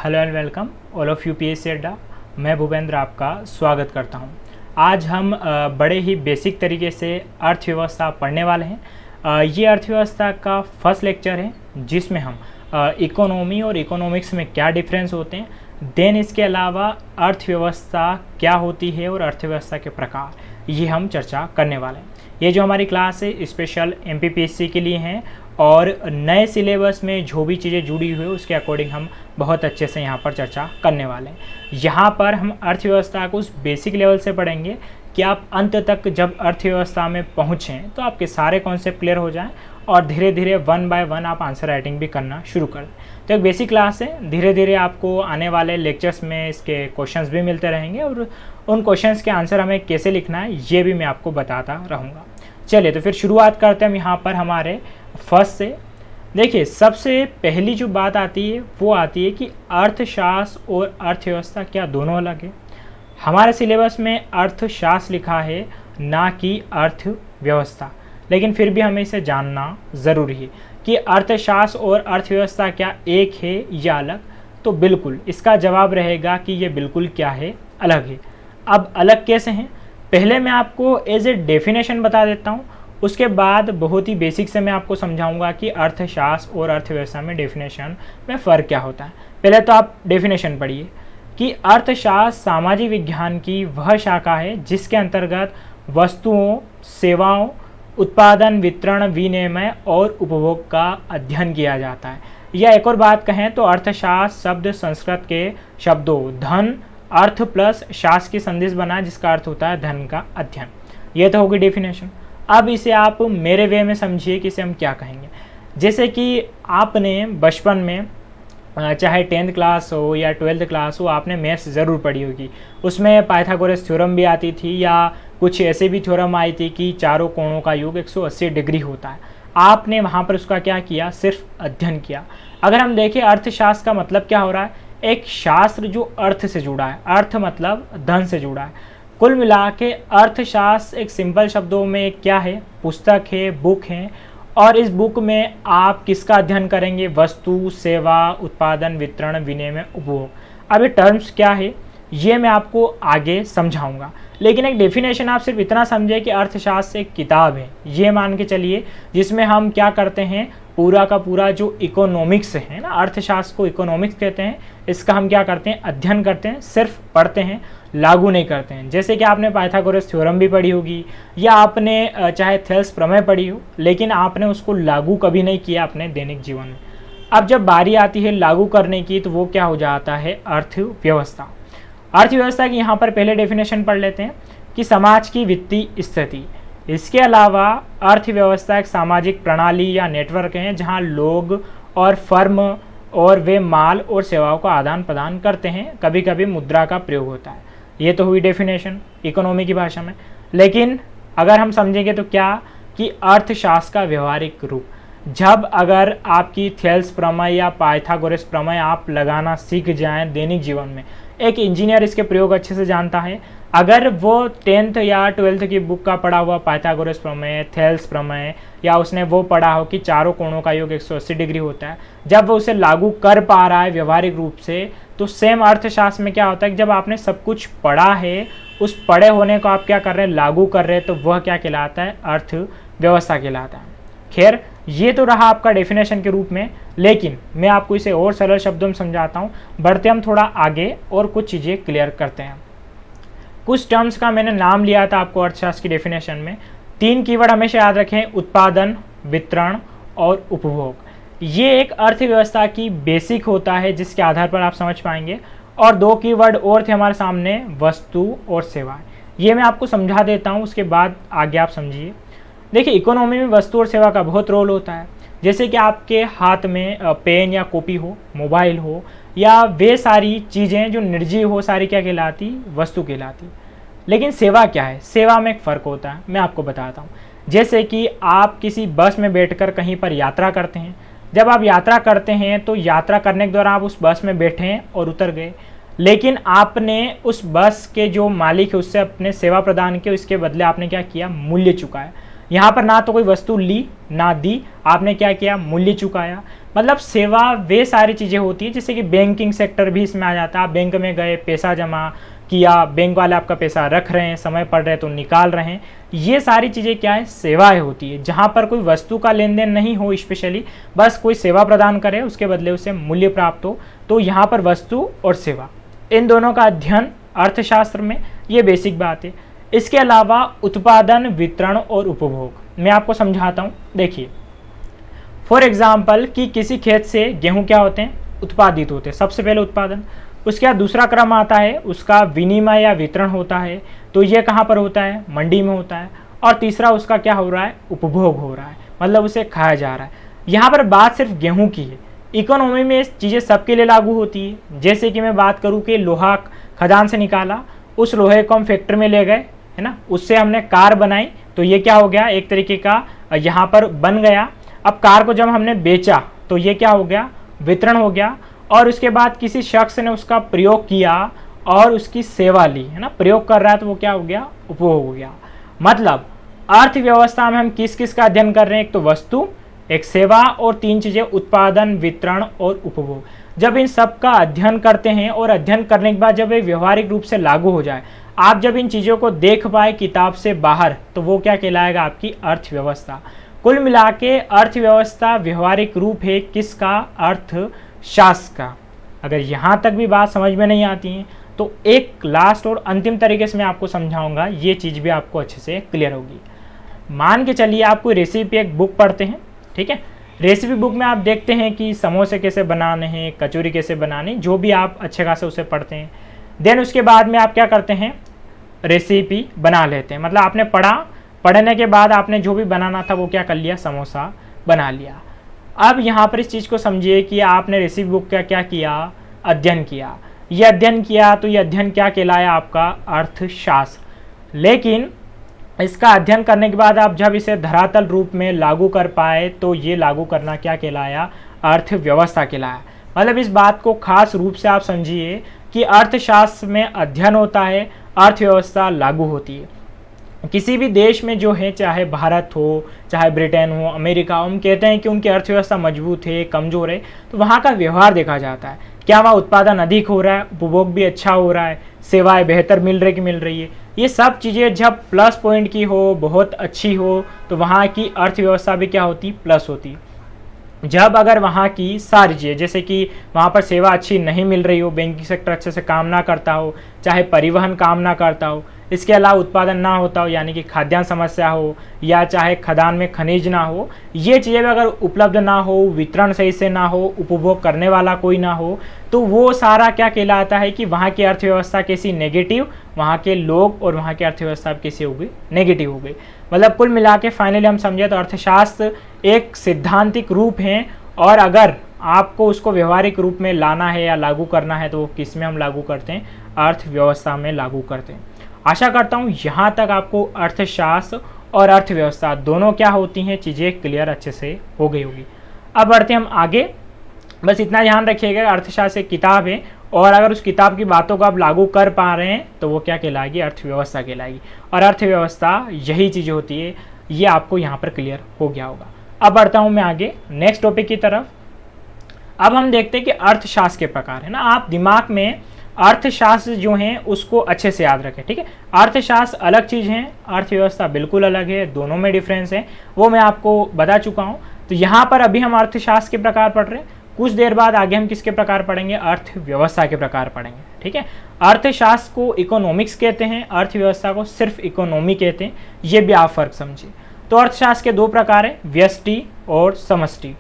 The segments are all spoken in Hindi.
Hello and welcome all of you PSC अड्डा। मैं भूपेंद्र आपका स्वागत करता हूं। आज हम बड़े ही बेसिक तरीके से अर्थव्यवस्था पढ़ने वाले हैं। ये अर्थव्यवस्था का फर्स्ट लेक्चर है जिसमें हम इकोनॉमी और इकोनॉमिक्स में क्या डिफरेंस होते हैं, देन इसके अलावा अर्थव्यवस्था क्या होती है और अर्थव्यवस्था के प्रकार, ये हम चर्चा करने वाले हैं। ये जो हमारी क्लास है स्पेशल एमपीपीएससी के लिए हैं और नए सिलेबस में जो भी चीज़ें जुड़ी हुई है उसके अकॉर्डिंग हम बहुत अच्छे से यहाँ पर चर्चा करने वाले हैं। यहाँ पर हम अर्थव्यवस्था को उस बेसिक लेवल से पढ़ेंगे कि आप अंत तक जब अर्थव्यवस्था में पहुँचें तो आपके सारे कॉन्सेप्ट क्लियर हो जाएं और धीरे धीरे वन बाय वन आप आंसर राइटिंग भी करना शुरू कर दें। तो एक बेसिक क्लास है, धीरे धीरे आपको आने वाले लेक्चर्स में इसके क्वेश्चंस भी मिलते रहेंगे और उन क्वेश्चंस के आंसर हमें कैसे लिखना है ये भी मैं आपको बताता रहूँगा। चलिए तो फिर शुरुआत करते हैं हम यहाँ पर हमारे फर्स्ट से। देखिए, सबसे पहली जो बात आती है वो आती है कि अर्थशास्त्र और अर्थव्यवस्था क्या दोनों अलग है। हमारे सिलेबस में अर्थशास्त्र लिखा है ना कि अर्थव्यवस्था, लेकिन फिर भी हमें इसे जानना ज़रूरी है कि अर्थशास्त्र और अर्थव्यवस्था क्या एक है या अलग। तो बिल्कुल इसका जवाब रहेगा कि ये बिल्कुल क्या है, अलग है। अब अलग कैसे हैं, पहले मैं आपको एज ए डेफिनेशन बता देता हूँ, उसके बाद बहुत ही बेसिक से मैं आपको समझाऊंगा कि अर्थशास्त्र और अर्थव्यवस्था में डेफिनेशन में फ़र्क क्या होता है। पहले तो आप डेफिनेशन पढ़िए कि अर्थशास्त्र सामाजिक विज्ञान की वह शाखा है जिसके अंतर्गत वस्तुओं, सेवाओं, उत्पादन, वितरण, विनिमय और उपभोग का अध्ययन किया जाता है। या एक और बात कहें तो अर्थशास्त्र शब्द संस्कृत के शब्दों धन, अर्थ प्लस शास्त्र की संधि बना है जिसका अर्थ होता है धन का अध्ययन। ये तो होगी डेफिनेशन। अब इसे आप मेरे वे में समझिए कि इसे हम क्या कहेंगे। जैसे कि आपने बचपन में चाहे 10th क्लास हो या 12th क्लास हो, आपने मैथ्स ज़रूर पढ़ी होगी। उसमें पाइथागोरस थ्योरम भी आती थी या कुछ ऐसे भी थ्योरम आई थी कि चारों कोणों का योग 180 डिग्री होता है। आपने वहाँ पर उसका क्या किया, सिर्फ अध्ययन किया। अगर हम देखें अर्थशास्त्र का मतलब क्या हो रहा है, एक शास्त्र जो अर्थ से जुड़ा है, अर्थ मतलब धन से जुड़ा है। कुल मिला के अर्थशास्त्र एक सिंपल शब्दों में क्या है, पुस्तक है, बुक है। और इस बुक में आप किसका अध्ययन करेंगे, वस्तु, सेवा, उत्पादन, वितरण, विनिमय, उपभोग। अब ये टर्म्स क्या है ये मैं आपको आगे समझाऊंगा, लेकिन एक डेफिनेशन आप सिर्फ इतना समझे कि अर्थशास्त्र एक किताब है, ये मान के चलिए, जिसमें हम क्या करते हैं, पूरा का पूरा जो इकोनॉमिक्स है ना, अर्थशास्त्र को इकोनॉमिक्स कहते हैं, इसका हम क्या करते हैं, अध्ययन करते हैं, सिर्फ पढ़ते हैं, लागू नहीं करते हैं। जैसे कि आपने पाइथागोरस थ्योरम भी पढ़ी होगी या आपने चाहे थेल्स प्रमेय पढ़ी हो, लेकिन आपने उसको लागू कभी नहीं किया अपने दैनिक जीवन में। अब जब बारी आती है लागू करने की तो वो क्या हो जाता है, अर्थव्यवस्था। अर्थव्यवस्था की यहाँ पर पहले डेफिनेशन पढ़ लेते हैं कि समाज की वित्तीय स्थिति। इसके अलावा अर्थव्यवस्था एक सामाजिक प्रणाली या नेटवर्क है जहाँ लोग और फर्म और वे माल और सेवाओं का आदान प्रदान करते हैं, कभी कभी मुद्रा का प्रयोग होता है। ये तो हुई डेफिनेशन इकोनॉमी की भाषा में। लेकिन अगर हम समझेंगे तो क्या कि अर्थशास्त्र का व्यवहारिक रूप, जब अगर आपकी थेल्स प्रमेय या पाइथागोरस प्रमेय आप लगाना सीख जाएं दैनिक जीवन में, एक इंजीनियर इसके प्रयोग अच्छे से जानता है। अगर वो 10th या 12th की बुक का पढ़ा हुआ पाइथागोरस प्रमेय, थेल्स प्रमेय या उसने वो पढ़ा हो कि चारों कोणों का योग 180 डिग्री होता है, जब वो उसे लागू कर पा रहा है व्यवहारिक रूप से, तो सेम अर्थशास्त्र में क्या होता है कि जब आपने सब कुछ पढ़ा है, उस पढ़े होने को आप क्या कर रहे हैं, लागू कर रहे हैं, तो वह क्या कहलाता है, अर्थव्यवस्था कहलाता है। खैर, ये तो रहा आपका डेफिनेशन के रूप में, लेकिन मैं आपको इसे और सरल शब्दों में समझाता हूँ। बढ़ते हम थोड़ा आगे और कुछ चीज़ें क्लियर करते हैं। कुछ टर्म्स का मैंने नाम लिया था आपको अर्थशास्त्र की डेफिनेशन में। 3 कीवर्ड हमेशा याद रखें, उत्पादन, वितरण और उपभोग। ये एक अर्थव्यवस्था की बेसिक होता है जिसके आधार पर आप समझ पाएंगे। और 2 कीवर्ड और थे हमारे सामने, वस्तु और सेवा। ये मैं आपको समझा देता हूँ, उसके बाद आगे आप समझिए। देखिए, इकोनॉमी में वस्तु और सेवा का बहुत रोल होता है। जैसे कि आपके हाथ में पेन या कॉपी हो, मोबाइल हो, या वे सारी चीज़ें जो निर्जीव हो, सारी क्या कहलाती, वस्तु कहलाती। लेकिन सेवा क्या है, सेवा में एक फ़र्क होता है, मैं आपको बताता हूँ। जैसे कि आप किसी बस में बैठकर कहीं पर यात्रा करते हैं। जब आप यात्रा करते हैं तो यात्रा करने के दौरान आप उस बस में बैठे हैं और उतर गए, लेकिन आपने उस बस के जो मालिक है उससे अपने सेवा प्रदान की, उसके बदले आपने क्या किया, मूल्य चुकाया। यहाँ पर ना तो कोई वस्तु ली ना दी, आपने क्या किया, मूल्य चुकाया। मतलब सेवा वे सारी चीज़ें होती है, जैसे कि बैंकिंग सेक्टर भी इसमें आ जाता है। आप बैंक में गए, पैसा जमा किया, बैंक वाले आपका पैसा रख रहे हैं, समय पड़ रहे हैं तो निकाल रहे हैं, ये सारी चीज़ें क्या है, सेवाएं होती है। जहाँ पर कोई वस्तु का लेन देन नहीं हो, स्पेशली बस कोई सेवा प्रदान करे, उसके बदले उसे मूल्य प्राप्त हो, तो यहाँ पर वस्तु और सेवा, इन दोनों का अध्ययन अर्थशास्त्र में, ये बेसिक बात है। इसके अलावा उत्पादन, वितरण और उपभोग, मैं आपको समझाता हूँ। देखिए फॉर एग्जाम्पल कि किसी खेत से गेहूँ क्या होते हैं, उत्पादित होते हैं, सबसे पहले उत्पादन। उसके बाद दूसरा क्रम आता है उसका विनिमय या वितरण होता है, तो ये कहाँ पर होता है, मंडी में होता है। और तीसरा उसका क्या हो रहा है, उपभोग हो रहा है, मतलब उसे खाया जा रहा है। यहाँ पर बात सिर्फ गेहूँ की है, इकोनॉमी में चीज़ें सबके लिए लागू होती है। जैसे कि मैं बात करूँ कि लोहा खदान से निकाला, उस लोहे को हम फैक्ट्री में ले गए, है ना, उससे हमने कार बनाई, तो ये क्या हो गया, एक तरीके का यहाँ पर बन गया। अब कार को जब हमने बेचा तो ये क्या हो गया, वितरण हो गया। और उसके बाद किसी शख्स ने उसका प्रयोग किया और उसकी सेवा ली, है ना, प्रयोग कर रहा है, तो वो क्या हो गया, उपभोग हो गया। मतलब अर्थव्यवस्था में हम किस किस का अध्ययन कर रहे हैं, एक तो वस्तु, एक सेवा और तीन चीजें, उत्पादन, वितरण और उपभोग। जब इन सब का अध्ययन करते हैं और अध्ययन करने के बाद जब ये व्यवहारिक रूप से लागू हो जाए, आप जब इन चीज़ों को देख पाए किताब से बाहर, तो वो क्या कहलाएगा, आपकी अर्थव्यवस्था। कुल मिला के अर्थव्यवस्था व्यवहारिक रूप है किसका, अर्थशास्त्र का। अगर यहाँ तक भी बात समझ में नहीं आती है तो एक लास्ट और अंतिम तरीके से मैं आपको समझाऊंगा, ये चीज़ भी आपको अच्छे से क्लियर होगी। मान के चलिए आप कोई रेसिपी एक बुक पढ़ते हैं, ठीक है, रेसिपी बुक में आप देखते हैं कि समोसे कैसे बनाने हैं, कचौरी कैसे बनानी, जो भी आप अच्छे खासे उसे पढ़ते हैं। देन उसके बाद में आप क्या करते हैं, रेसिपी बना लेते हैं। मतलब आपने पढ़ा, पढ़ने के बाद आपने जो भी बनाना था वो क्या कर लिया, समोसा बना लिया। अब यहाँ पर इस चीज़ को समझिए कि आपने रेसिपी बुक का क्या किया, अध्ययन किया। ये अध्ययन किया तो ये अध्ययन क्या कहलाया, आपका अर्थशास्त्र। लेकिन इसका अध्ययन करने के बाद आप जब इसे धरातल रूप में लागू कर पाए तो ये लागू करना क्या कहलाया, अर्थव्यवस्था कहलाया। मतलब इस बात को खास रूप से आप समझिए कि अर्थशास्त्र में अध्ययन होता है, अर्थव्यवस्था लागू होती है। किसी भी देश में जो है, चाहे भारत हो, चाहे ब्रिटेन हो, अमेरिका हो, हम कहते हैं कि उनकी अर्थव्यवस्था मजबूत है, कमज़ोर है, तो वहाँ का व्यवहार देखा जाता है। क्या वहाँ उत्पादन अधिक हो रहा है, उपभोग भी अच्छा हो रहा है, सेवाएं बेहतर मिल रही कि मिल रही है। ये सब चीज़ें जब प्लस पॉइंट की हो, बहुत अच्छी हो, तो वहाँ की अर्थव्यवस्था भी क्या होती, प्लस होती। जब अगर वहाँ की सारी चीज़ें, जैसे कि वहाँ पर सेवा अच्छी नहीं मिल रही हो, बैंकिंग सेक्टर अच्छे से काम ना करता हो, चाहे परिवहन काम ना करता हो, इसके अलावा उत्पादन ना होता हो, यानी कि खाद्यान्न समस्या हो, या चाहे खदान में खनिज ना हो, ये चीज़ें भी अगर उपलब्ध ना हो, वितरण सही से ना हो, उपभोग करने वाला कोई ना हो, तो वो सारा क्या कहलाता है कि वहाँ की अर्थव्यवस्था कैसी, नेगेटिव। वहाँ के लोग और वहाँ की अर्थव्यवस्था कैसी हो गई, नेगेटिव हो गई। मतलब कुल मिला के फाइनली हम समझे तो अर्थशास्त्र एक सिद्धांतिक रूप है, और अगर आपको उसको व्यवहारिक रूप में लाना है या लागू करना है तो वो किस में हम लागू करते हैं, अर्थव्यवस्था में लागू करते हैं। आशा करता हूँ यहाँ तक आपको अर्थशास्त्र और अर्थव्यवस्था दोनों क्या होती हैं चीज़ें क्लियर अच्छे से हो गई होगी। अब बढ़ते हम आगे। बस इतना ध्यान रखिएगा, अर्थशास्त्र एक किताब है, और अगर उस किताब की बातों को आप लागू कर पा रहे हैं तो वो क्या कहलाएगी, अर्थव्यवस्था कहलाएगी। और अर्थव्यवस्था यही चीज़ होती है, ये आपको यहाँ पर क्लियर हो गया होगा। अब बढ़ता हूँ मैं आगे नेक्स्ट टॉपिक की तरफ। अब हम देखते हैं कि अर्थशास्त्र के प्रकार है ना, आप दिमाग में अर्थशास्त्र जो हैं उसको अच्छे से याद रखें, ठीक है। अर्थशास्त्र अलग चीज़ है, अर्थव्यवस्था बिल्कुल अलग है, दोनों में डिफरेंस है, वो मैं आपको बता चुका हूँ। तो यहाँ पर अभी हम अर्थशास्त्र के प्रकार पढ़ रहे हैं, कुछ देर बाद आगे हम किसके प्रकार पढ़ेंगे, अर्थव्यवस्था के प्रकार पढ़ेंगे, ठीक है। अर्थशास्त्र को इकोनॉमिक्स कहते हैं, अर्थव्यवस्था को सिर्फ इकोनॉमी कहते हैं, ये भी आप फर्क समझिए। तो अर्थशास्त्र के दो प्रकार हैं, व्यष्टि और समष्टि।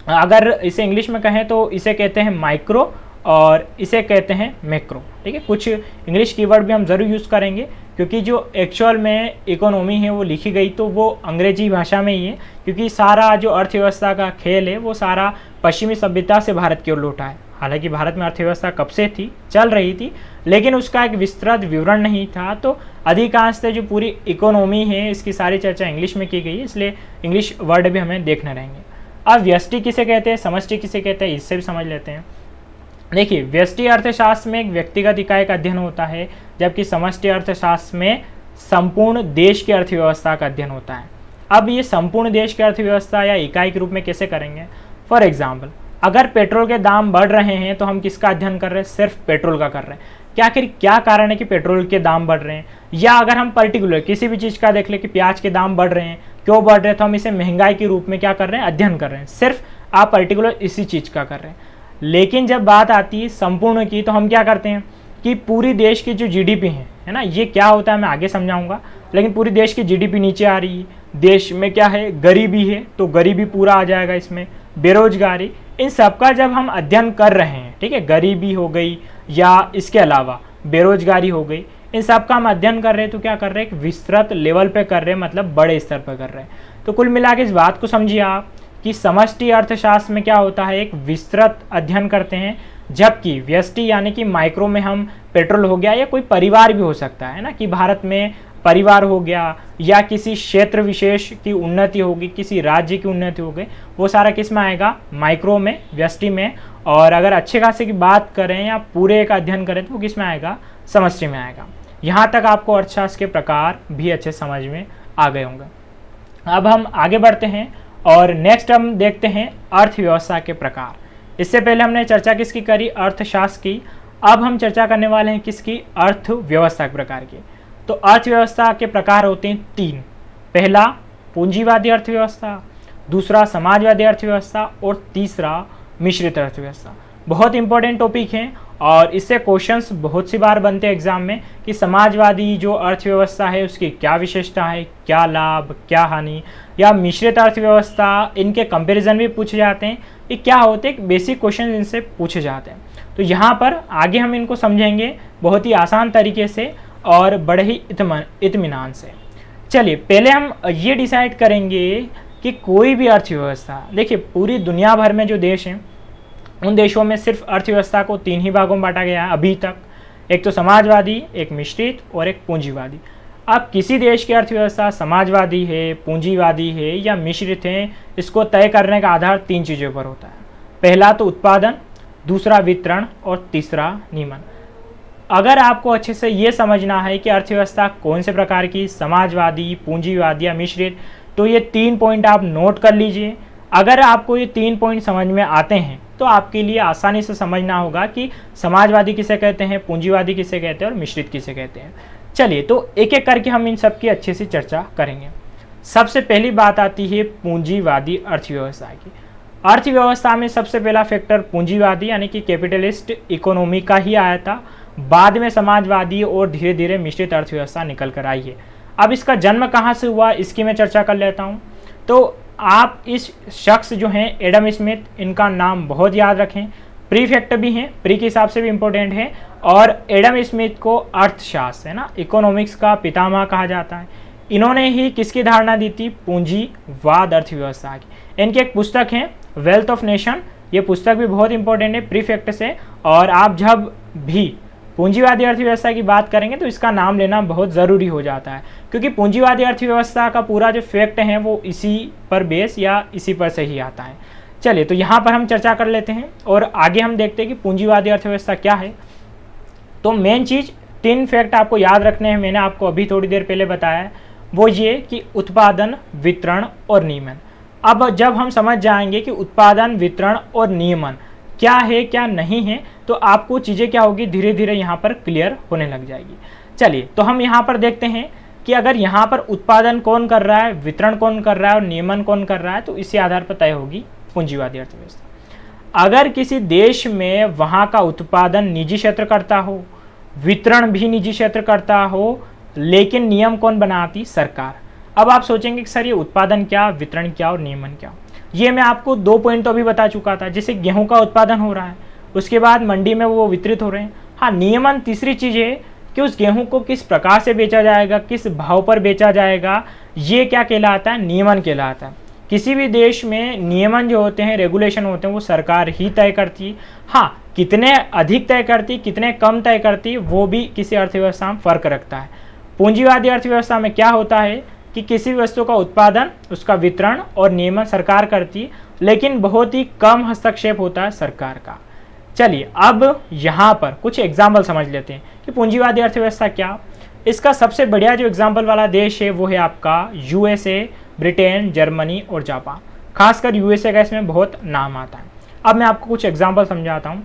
अगर इसे इंग्लिश में कहें तो इसे कहते हैं माइक्रो और इसे कहते हैं मैक्रो, ठीक है। कुछ इंग्लिश कीवर्ड भी हम ज़रूर यूज़ करेंगे, क्योंकि जो एक्चुअल में इकोनॉमी है वो लिखी गई तो वो अंग्रेजी भाषा में ही है, क्योंकि सारा जो अर्थव्यवस्था का खेल है वो सारा पश्चिमी सभ्यता से भारत की ओर लौटा है। हालांकि भारत में अर्थव्यवस्था कब से थी, चल रही थी, लेकिन उसका एक विस्तृत विवरण नहीं था। तो अधिकांशतः जो पूरी इकोनॉमी है इसकी सारी चर्चा इंग्लिश में की गई है, इसलिए इंग्लिश वर्ड भी हमें देखने रहेंगे। अब व्यष्टि किसे कहते हैं, समष्टि किसे कहते हैं, इससे भी समझ लेते हैं। देखिए, व्यष्टि अर्थशास्त्र में एक व्यक्तिगत इकाई का अध्ययन होता है, जबकि समष्टि अर्थशास्त्र में संपूर्ण देश की अर्थव्यवस्था का अध्ययन होता है। अब ये संपूर्ण देश की अर्थव्यवस्था या इकाई के रूप में कैसे करेंगे। फॉर एग्जाम्पल अगर पेट्रोल के दाम बढ़ रहे हैं तो हम किसका अध्ययन कर रहे हैं, सिर्फ पेट्रोल का कर रहे हैं कि आखिर क्या कारण है कि पेट्रोल के दाम बढ़ रहे हैं। या अगर हम पर्टिकुलर किसी भी चीज़ का देख ले कि प्याज के दाम बढ़ रहे हैं, क्यों बढ़ रहे हैं, तो हम इसे महंगाई के रूप में क्या कर रहे हैं, अध्ययन कर रहे हैं, सिर्फ आप पर्टिकुलर इसी चीज़ का कर रहे हैं। लेकिन जब बात आती है संपूर्ण की तो हम क्या करते हैं कि पूरी देश की जो जीडीपी है ना, ये क्या होता है मैं आगे समझाऊंगा, लेकिन पूरी देश की जीडीपी नीचे आ रही है, देश में क्या है, गरीबी है, तो गरीबी पूरा आ जाएगा इसमें, बेरोजगारी, इन सब का जब हम अध्ययन कर रहे हैं, ठीक है, गरीबी हो गई या इसके अलावा बेरोजगारी हो गई, इन सब का हम अध्ययन कर रहे हैं, तो क्या कर रहे हैं, एक विस्तृत लेवल पे कर रहे हैं, मतलब बड़े स्तर पर कर रहे हैं। तो कुल मिला के इस बात को समझिए आप कि समष्टि अर्थशास्त्र में क्या होता है, एक विस्तृत अध्ययन करते हैं, जबकि व्यष्टि यानी कि माइक्रो में हम पेट्रोल हो गया या कोई परिवार भी हो सकता है ना, कि भारत में परिवार हो गया या किसी क्षेत्र विशेष की उन्नति होगी, किसी राज्य की उन्नति हो गई, वो सारा किस में आएगा, माइक्रो में, व्यष्टि में। और अगर अच्छे खासे की बात करें या पूरे का अध्ययन करें तो वो किस में आएगा, समष्टि में आएगा। यहाँ तक आपको अर्थशास्त्र के प्रकार भी अच्छे समझ में आ गए होंगे। अब हम आगे बढ़ते हैं और नेक्स्ट हम देखते हैं अर्थव्यवस्था के प्रकार। इससे पहले हमने चर्चा किसकी करी, अर्थशास्त्र की। अब हम चर्चा करने वाले हैं किसकी, अर्थव्यवस्था के प्रकार की। तो अर्थव्यवस्था के प्रकार होते हैं 3। पहला पूंजीवादी अर्थव्यवस्था, दूसरा समाजवादी अर्थव्यवस्था और तीसरा मिश्रित अर्थव्यवस्था। बहुत इंपॉर्टेंट टॉपिक है और इससे क्वेश्चंस बहुत सी बार बनते हैं एग्जाम में कि समाजवादी जो अर्थव्यवस्था है उसकी क्या विशेषता है, क्या लाभ, क्या हानि, या मिश्रित अर्थव्यवस्था, इनके कंपैरिजन भी पूछे जाते हैं, ये क्या होते हैं, बेसिक क्वेश्चन इनसे पूछे जाते हैं। तो यहाँ पर आगे हम इनको समझेंगे बहुत ही आसान तरीके से और बड़े ही इत्मीनान से। चलिए पहले हम ये डिसाइड करेंगे कि कोई भी अर्थव्यवस्था, देखिए पूरी दुनिया भर में जो देश हैं उन देशों में सिर्फ अर्थव्यवस्था को 3 ही भागों में बांटा गया है अभी तक, एक तो समाजवादी, एक मिश्रित और एक पूंजीवादी। अब किसी देश की अर्थव्यवस्था समाजवादी है, पूंजीवादी है या मिश्रित है, इसको तय करने का आधार 3 चीज़ों पर होता है। पहला तो उत्पादन, दूसरा वितरण और तीसरा नियमन। अगर आपको अच्छे से ये समझना है कि अर्थव्यवस्था कौन से प्रकार की, समाजवादी, पूंजीवादी या मिश्रित, तो ये 3 पॉइंट आप नोट कर लीजिए। अगर आपको ये 3 पॉइंट समझ में आते हैं तो आपके लिए आसानी से समझना होगा कि समाजवादी किसे कहते हैं, पूंजीवादी किसे कहते हैं और मिश्रित किसे कहते हैं। चलिए तो एक एक करके हम इन सब की अच्छे से चर्चा करेंगे। सबसे पहली बात आती है पूंजीवादी अर्थव्यवस्था की। अर्थव्यवस्था में सबसे पहला फैक्टर पूंजीवादी यानी कि कैपिटलिस्ट इकोनॉमी का ही आया था, बाद में समाजवादी और धीरे धीरे मिश्रित अर्थव्यवस्था निकल कर आई है। अब इसका जन्म कहाँ से हुआ इसकी मैं चर्चा कर लेता हूँ। तो आप इस शख्स जो हैं एडम स्मिथ, इनका नाम बहुत याद रखें, प्रीफेक्ट भी हैं, प्री के हिसाब से भी इम्पोर्टेंट है। और एडम स्मिथ को अर्थशास्त्र है ना, इकोनॉमिक्स का पितामह कहा जाता है। इन्होंने ही किसकी धारणा दी थी, पूंजीवाद अर्थव्यवस्था की। इनकी एक पुस्तक है वेल्थ ऑफ नेशन, ये पुस्तक भी बहुत इंपॉर्टेंट है प्रीफेक्ट से। और आप जब भी पूंजीवादी अर्थव्यवस्था की बात करेंगे तो इसका नाम लेना बहुत ज़रूरी हो जाता है, क्योंकि पूंजीवादी अर्थव्यवस्था का पूरा जो फैक्ट है वो इसी पर बेस या इसी पर से ही आता है। चलिए तो यहाँ पर हम चर्चा कर लेते हैं और आगे हम देखते हैं कि पूंजीवादी अर्थव्यवस्था क्या है। तो मेन चीज़ 3 फैक्ट आपको याद रखने हैं, मैंने आपको अभी थोड़ी देर पहले बताया है, वो ये कि उत्पादन, वितरण और नियमन। अब जब हम समझ जाएंगे कि उत्पादन, वितरण और नियमन क्या है क्या नहीं है, तो आपको चीज़ें क्या होगी, धीरे धीरे यहाँ पर क्लियर होने लग जाएगी। चलिए तो हम यहाँ पर देखते हैं कि अगर यहाँ पर उत्पादन कौन कर रहा है, वितरण कौन कर रहा है और नियमन कौन कर रहा है, तो इसी आधार पर तय होगी पूंजीवादी अर्थव्यवस्था। अगर किसी देश में वहाँ का उत्पादन निजी क्षेत्र करता हो, वितरण भी निजी क्षेत्र करता हो, लेकिन नियम कौन बनाती, सरकार। अब आप सोचेंगे कि सर ये उत्पादन क्या, वितरण क्या और नियमन क्या। ये मैं आपको 2 पॉइंट तो अभी बता चुका था, जैसे गेहूं का उत्पादन हो रहा है, उसके बाद मंडी में वो वितरित हो रहे हैं। हाँ, नियमन तीसरी चीज़ है कि उस गेहूं को किस प्रकार से बेचा जाएगा, किस भाव पर बेचा जाएगा, ये क्या कहलाता है, नियमन कहलाता है। किसी भी देश में नियमन जो होते हैं, रेगुलेशन होते हैं, वो सरकार ही तय करती है। हाँ, कितने अधिक तय करती, कितने कम तय करती, वो भी किसी अर्थव्यवस्था में फ़र्क रखता है। पूंजीवादी अर्थव्यवस्था में क्या होता है कि किसी वस्तु का उत्पादन, उसका वितरण और नियमन सरकार करती है, लेकिन बहुत ही कम हस्तक्षेप होता है सरकार का। चलिए अब यहाँ पर कुछ एग्जाम्पल समझ लेते हैं कि पूंजीवादी अर्थव्यवस्था क्या। इसका सबसे बढ़िया जो एग्जाम्पल वाला देश है वो है आपका USA, ब्रिटेन, जर्मनी और जापान। खासकर यूएसए का इसमें बहुत नाम आता है। अब मैं आपको कुछ एग्जाम्पल समझाता हूँ।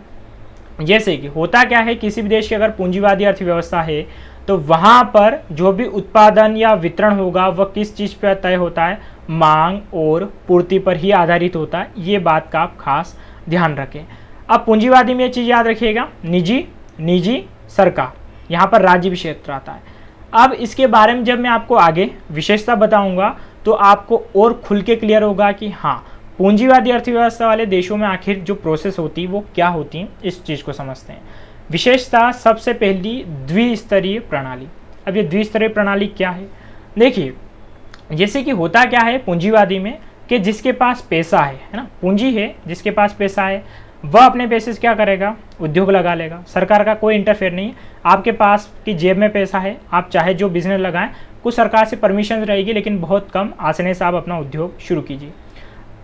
जैसे कि होता क्या है, किसी भी देश की अगर पूंजीवादी अर्थव्यवस्था है तो वहाँ पर जो भी उत्पादन या वितरण होगा वह किस चीज़ पर तय होता है, मांग और पूर्ति पर ही आधारित होता है। ये बात का आप खास ध्यान रखें। अब पूंजीवादी में ये चीज़ याद रखिएगा, निजी सरकार, यहाँ पर राज्य भी क्षेत्र आता है। अब इसके बारे में जब मैं आपको आगे विशेषता बताऊंगा तो आपको और खुल के क्लियर होगा कि हाँ, पूंजीवादी अर्थव्यवस्था वाले देशों में आखिर जो प्रोसेस होती है वो क्या होती है, इस चीज़ को समझते हैं। विशेषता सबसे पहली द्विस्तरीय प्रणाली। अब ये द्विस्तरीय प्रणाली क्या है, देखिए जैसे कि होता क्या है पूंजीवादी में कि जिसके पास पैसा है ना, पूंजी है, जिसके पास पैसा है वह अपने पैसे से क्या करेगा, उद्योग लगा लेगा। सरकार का कोई इंटरफेयर नहीं है। आपके पास की जेब में पैसा है, आप चाहे जो बिजनेस लगाएं, कुछ सरकार से परमिशन रहेगी लेकिन बहुत कम, आसानी से आप अपना उद्योग शुरू कीजिए।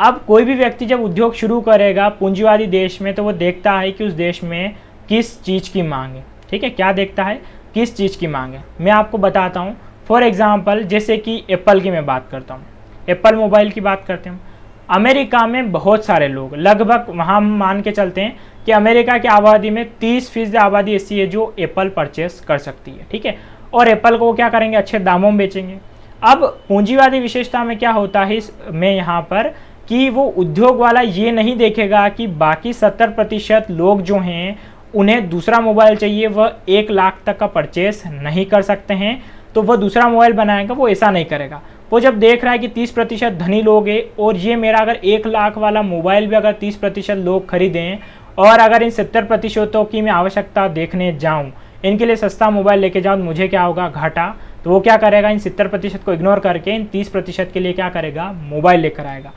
अब कोई भी व्यक्ति जब उद्योग शुरू करेगा पूंजीवादी देश में तो वो देखता है कि उस देश में किस चीज़ की मांग है। ठीक है, क्या देखता है, किस चीज़ की मांग है। मैं आपको बताता हूँ। फॉर एग्जाम्पल जैसे कि एप्पल की मैं बात करता हूँ, एप्पल मोबाइल की बात करते हैं। अमेरिका में बहुत सारे लोग, लगभग वहाँ मान के चलते हैं कि अमेरिका की आबादी में 30% आबादी ऐसी है जो एप्पल परचेस कर सकती है। ठीक है, और एप्पल को क्या करेंगे, अच्छे दामों में बेचेंगे। अब पूंजीवादी विशेषता में क्या होता है इसमें यहाँ पर कि वो उद्योग वाला ये नहीं देखेगा कि बाकी 70% लोग जो हैं उन्हें दूसरा मोबाइल चाहिए, वह 1 लाख तक का परचेस नहीं कर सकते हैं तो वह दूसरा मोबाइल बनाएगा। वो ऐसा नहीं करेगा। वो जब देख रहा है कि 30% धनी लोग हैं और ये मेरा अगर 1 लाख वाला मोबाइल भी अगर 30% लोग खरीदें और अगर इन 70% की मैं आवश्यकता देखने जाऊं, इनके लिए सस्ता मोबाइल लेके जाऊं तो मुझे क्या होगा, घाटा। तो वो क्या करेगा, इन 70% को इग्नोर करके इन 30% के लिए क्या करेगा, मोबाइल लेकर आएगा।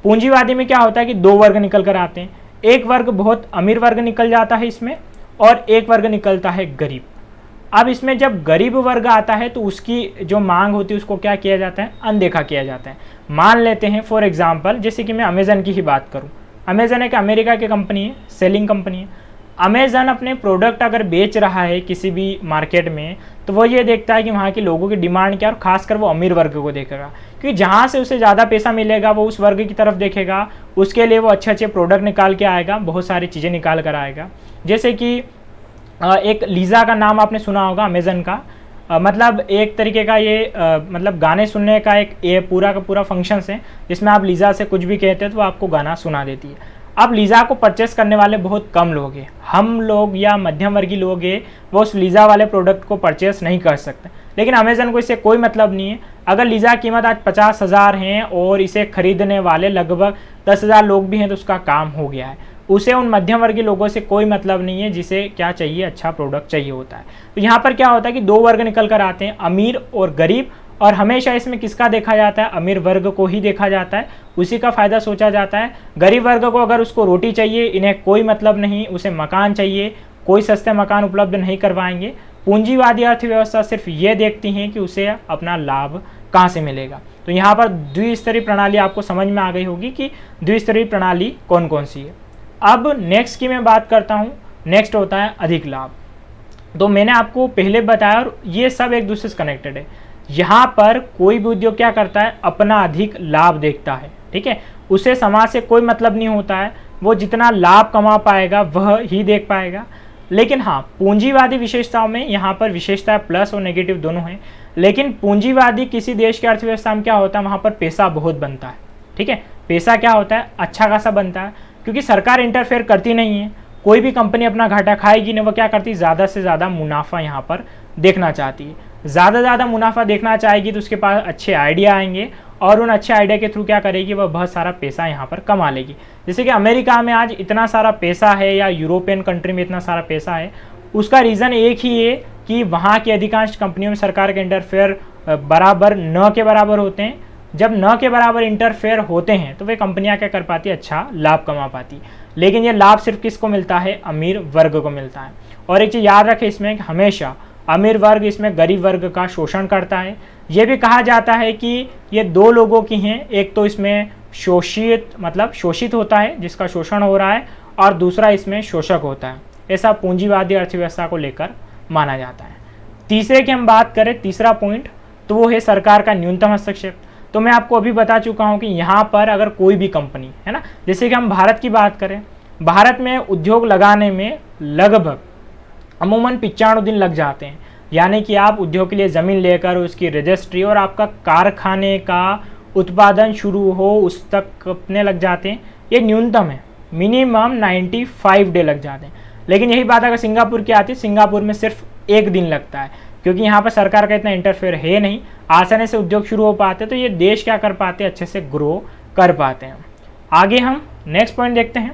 पूंजीवादी में क्या होता है कि 2 वर्ग निकल कर आते हैं। एक वर्ग बहुत अमीर वर्ग निकल जाता है इसमें और एक वर्ग निकलता है गरीब। अब इसमें जब गरीब वर्ग आता है तो उसकी जो मांग होती है उसको क्या किया जाता है, अनदेखा किया जाता है। मान लेते हैं फॉर एग्जांपल जैसे कि मैं अमेज़न की ही बात करूं। अमेज़न एक अमेरिका की कंपनी है, सेलिंग कंपनी है। अमेज़न अपने प्रोडक्ट अगर बेच रहा है किसी भी मार्केट में तो वो ये देखता है कि वहाँ के लोगों की डिमांड क्या है और खासकर वो अमीर वर्ग को देखेगा, क्योंकि जहाँ से उसे ज़्यादा पैसा मिलेगा वो उस वर्ग की तरफ देखेगा। उसके लिए वो अच्छे अच्छे प्रोडक्ट निकाल के आएगा, बहुत सारी चीज़ें निकाल कर आएगा। जैसे कि एक लीज़ा का नाम आपने सुना होगा, अमेज़न का मतलब एक तरीके का ये मतलब गाने सुनने का एक ये पूरा का पूरा फंक्शंस है जिसमें आप लीज़ा से कुछ भी कहते हैं तो वो आपको गाना सुना देती है। अब लीज़ा को परचेस करने वाले बहुत कम लोग हैं, हम लोग या मध्यम वर्गीय लोग हैं वो उस लीज़ा वाले प्रोडक्ट को परचेस नहीं कर सकते। लेकिन अमेज़न को इससे कोई मतलब नहीं है। अगर लीज़ा की कीमत आज 50,000 हैं और इसे खरीदने वाले लगभग 10,000 लोग भी हैं तो उसका काम हो गया है। उसे उन मध्यम वर्गीय लोगों से कोई मतलब नहीं है जिसे क्या चाहिए, अच्छा प्रोडक्ट चाहिए होता है। तो यहाँ पर क्या होता है कि 2 वर्ग निकल कर आते हैं, अमीर और गरीब। और हमेशा इसमें किसका देखा जाता है, अमीर वर्ग को ही देखा जाता है, उसी का फ़ायदा सोचा जाता है। गरीब वर्ग को अगर उसको रोटी चाहिए, इन्हें कोई मतलब नहीं, उसे मकान चाहिए, कोई सस्ते मकान उपलब्ध नहीं करवाएंगे। पूंजीवादी अर्थव्यवस्था सिर्फ ये देखती हैं कि उसे अपना लाभ कहाँ से मिलेगा। तो यहाँ पर द्विस्तरीय प्रणाली आपको समझ में आ गई होगी कि द्विस्तरीय प्रणाली कौन कौन सी है। अब नेक्स्ट की मैं बात करता हूँ। नेक्स्ट होता है अधिक लाभ। तो मैंने आपको पहले बताया और ये सब एक दूसरे से कनेक्टेड है। यहाँ पर कोई भी उद्योग क्या करता है, अपना अधिक लाभ देखता है। ठीक है, उसे समाज से कोई मतलब नहीं होता है, वो जितना लाभ कमा पाएगा वह ही देख पाएगा। लेकिन हाँ, पूंजीवादी विशेषताओं में यहाँ पर विशेषता प्लस और नेगेटिव दोनों हैं। लेकिन पूंजीवादी किसी देश की अर्थव्यवस्था में क्या होता है, वहाँ पर पैसा बहुत बनता है। ठीक है, पैसा क्या होता है, अच्छा खासा बनता है, क्योंकि सरकार इंटरफेयर करती नहीं है। कोई भी कंपनी अपना घाटा खाएगी नहीं, वो क्या करती है, ज़्यादा से ज़्यादा मुनाफा यहाँ पर देखना चाहती है। ज़्यादा मुनाफा देखना चाहेगी तो उसके पास अच्छे आइडिया आएंगे और उन अच्छे आइडिया के थ्रू क्या करेगी, वह बहुत सारा पैसा यहाँ पर कमा लेगी। जैसे कि अमेरिका में आज इतना सारा पैसा है या यूरोपियन कंट्री में इतना सारा पैसा है, उसका रीज़न एक ही है कि वहाँ की अधिकांश कंपनियों में सरकार के इंटरफेयर बराबर न के बराबर होते हैं। जब न के बराबर इंटरफेयर होते हैं तो वे कंपनियां क्या कर पाती है, अच्छा लाभ कमा पाती। लेकिन ये लाभ सिर्फ किसको मिलता है, अमीर वर्ग को मिलता है। और एक चीज़ याद रखें इसमें, हमेशा अमीर वर्ग इसमें गरीब वर्ग का शोषण करता है। ये भी कहा जाता है कि ये 2 लोगों की हैं, एक तो इसमें शोषित मतलब शोषित होता है जिसका शोषण हो रहा है, और दूसरा इसमें शोषक होता है। ऐसा पूंजीवादी अर्थव्यवस्था को लेकर माना जाता है। तीसरे की हम बात करें, तीसरा पॉइंट, तो वो है सरकार का न्यूनतम हस्तक्षेप। तो मैं आपको अभी बता चुका हूँ कि यहाँ पर अगर कोई भी कंपनी है ना, जैसे कि हम भारत की बात करें, भारत में उद्योग लगाने में लगभग अमूमन 95 दिन लग जाते हैं। यानी कि आप उद्योग के लिए ज़मीन लेकर उसकी रजिस्ट्री और आपका कारखाने का उत्पादन शुरू हो उस तक कितने लग जाते हैं, ये न्यूनतम है, मिनिमम 95 डे लग जाते हैं। लेकिन यही बात अगर सिंगापुर की आती है, सिंगापुर में सिर्फ 1 दिन लगता है, क्योंकि यहाँ पर सरकार का इतना इंटरफेयर है नहीं, आसानी से उद्योग शुरू हो पाते, तो ये देश क्या कर पाते हैं, अच्छे से ग्रो कर पाते हैं। आगे हम नेक्स्ट पॉइंट देखते हैं,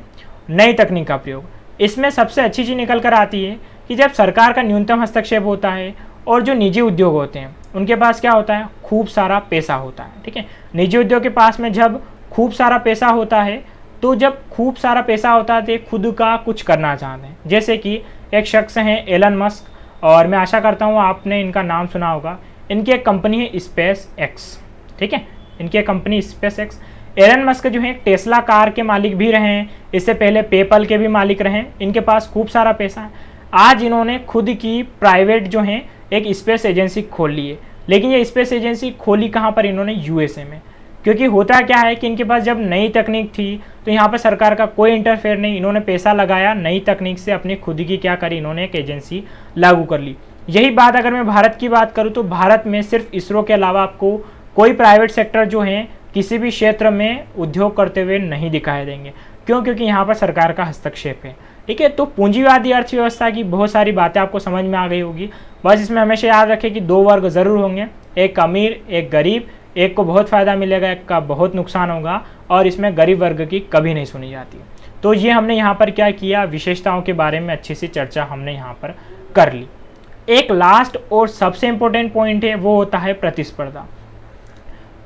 नई तकनीक का प्रयोग। इसमें सबसे अच्छी चीज़ निकल कर आती है कि जब सरकार का न्यूनतम हस्तक्षेप होता है और जो निजी उद्योग होते हैं उनके पास क्या होता है, खूब सारा पैसा होता है। ठीक है, निजी उद्योग के पास में जब खूब सारा पैसा होता है, तो जब खूब सारा पैसा होता है तो खुद का कुछ करना चाहते हैं। जैसे कि एक शख्स हैं एलन मस्क, और मैं आशा करता हूँ आपने इनका नाम सुना होगा। इनकी एक कंपनी है स्पेस एक्स। ठीक है, इनकी एक company SpaceX. Elon Musk जो है टेस्ला कार के मालिक भी रहे हैं, इससे पहले पेपल के भी मालिक रहे हैं। इनके पास खूब सारा पैसा है। आज इन्होंने खुद की प्राइवेट जो है एक स्पेस एजेंसी खोल ली है। लेकिन ये स्पेस एजेंसी खोली कहाँ पर, इन्होंने यूएसए में। क्योंकि होता क्या है कि इनके पास जब नई तकनीक थी तो यहाँ पर सरकार का कोई इंटरफेयर नहीं, इन्होंने पैसा लगाया, नई तकनीक से अपनी खुद की क्या करी, इन्होंने एक एजेंसी लागू कर ली। यही बात अगर मैं भारत की बात करूँ तो भारत में सिर्फ इसरो के अलावा आपको कोई प्राइवेट सेक्टर जो है किसी भी क्षेत्र में उद्योग करते हुए नहीं दिखाई देंगे। क्यों? क्योंकि यहाँ पर सरकार का हस्तक्षेप है। ठीक है, तो पूंजीवादी अर्थव्यवस्था की बहुत सारी बातें आपको समझ में आ गई होगी। बस इसमें हमेशा याद रखें कि 2 वर्ग ज़रूर होंगे, एक अमीर एक गरीब, एक को बहुत फ़ायदा मिलेगा, एक का बहुत नुकसान होगा, और इसमें गरीब वर्ग की कभी नहीं सुनी जाती। तो ये हमने यहाँ पर क्या किया, विशेषताओं के बारे में अच्छी सी चर्चा हमने यहाँ पर कर ली। एक लास्ट और सबसे इम्पोर्टेंट पॉइंट है, वो होता है प्रतिस्पर्धा।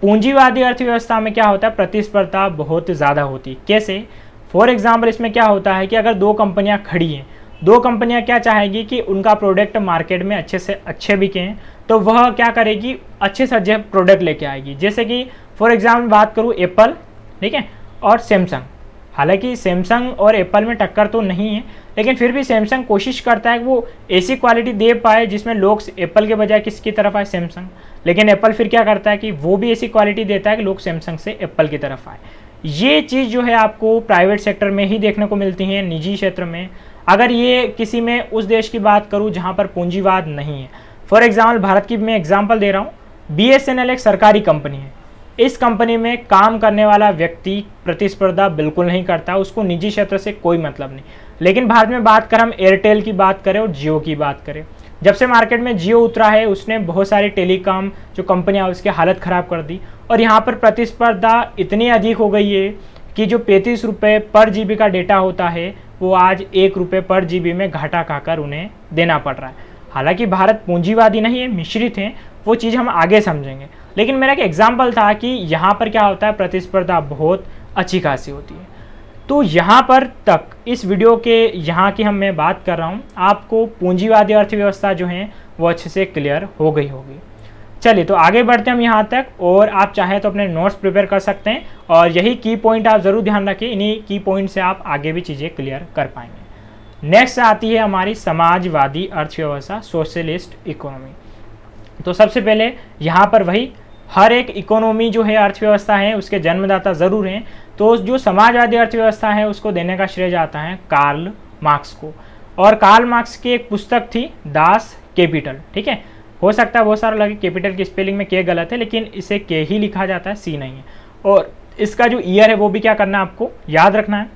पूंजीवादी अर्थव्यवस्था में क्या होता है, प्रतिस्पर्धा बहुत ज़्यादा होती है। कैसे? फॉर एग्जाम्पल इसमें क्या होता है कि अगर 2 कंपनियां खड़ी हैं, 2 कंपनियां क्या चाहेगी कि उनका प्रोडक्ट मार्केट में अच्छे से अच्छे बिकें, तो वह क्या करेगी, अच्छे से अच्छे प्रोडक्ट लेके आएगी। जैसे कि फॉर एग्जाम्पल बात करूँ एप्पल, ठीक है, और सैमसंग। हालांकि सैमसंग और एप्पल में टक्कर तो नहीं है, लेकिन फिर भी सैमसंग कोशिश करता है कि वो ऐसी क्वालिटी दे पाए जिसमें लोग एप्पल के बजाय किसकी तरफ आए, सैमसंग। लेकिन एप्पल फिर क्या करता है कि वो भी ऐसी क्वालिटी देता है कि लोग सैमसंग से एप्पल की तरफ आए। ये चीज़ जो है आपको प्राइवेट सेक्टर में ही देखने को मिलती है, निजी क्षेत्र में। अगर ये किसी में उस देश की बात करूँ जहाँ पर पूंजीवाद नहीं है, फॉर एग्जाम्पल भारत की मैं एग्जाम्पल दे रहा हूँ, BSNL एक सरकारी कंपनी है। इस कंपनी में काम करने वाला व्यक्ति प्रतिस्पर्धा बिल्कुल नहीं करता, उसको निजी क्षेत्र से कोई मतलब नहीं। लेकिन भारत में बात करें, हम एयरटेल की बात करें और जियो की बात करें, जब से मार्केट में जियो उतरा है उसने बहुत सारी टेलीकॉम जो कंपनियां उसकी हालत ख़राब कर दी, और यहाँ पर प्रतिस्पर्धा इतनी अधिक हो गई है कि जो 35 रुपये पर GB का डेटा होता है वो आज 1 रुपये पर GB में घाटा खाकर उन्हें देना पड़ रहा है। हालांकि भारत पूंजीवादी नहीं है, मिश्रित है, वो चीज़ हम आगे समझेंगे। लेकिन मेरा एक एग्जाम्पल था कि यहाँ पर क्या होता है, प्रतिस्पर्धा बहुत अच्छी खासी होती है। तो यहाँ पर तक इस वीडियो के यहाँ की मैं बात कर रहा हूँ, आपको पूंजीवादी अर्थव्यवस्था जो है वो अच्छे से क्लियर हो गई होगी। चलिए तो आगे बढ़ते हैं हम यहाँ तक, और आप चाहें तो अपने नोट्स प्रिपेयर कर सकते हैं, और यही की पॉइंट आप ज़रूर ध्यान रखें, इन्हीं की पॉइंट से आप आगे भी चीज़ें क्लियर कर पाएंगे। नेक्स्ट आती है हमारी समाजवादी अर्थव्यवस्था, सोशलिस्ट इकोनॉमी। तो सबसे पहले यहाँ पर वही, हर एक इकोनॉमी जो है अर्थव्यवस्था है उसके जन्मदाता ज़रूर हैं। तो जो समाजवादी अर्थव्यवस्था है उसको देने का श्रेय जाता है कार्ल मार्क्स को। और कार्ल मार्क्स की एक पुस्तक थी दास कैपिटल। ठीक है, हो सकता है बहुत सारा लगे कैपिटल की स्पेलिंग में के गलत है, लेकिन इसे के ही लिखा जाता है, सी नहीं है। और इसका जो ईयर है वो भी क्या करना है, आपको याद रखना है।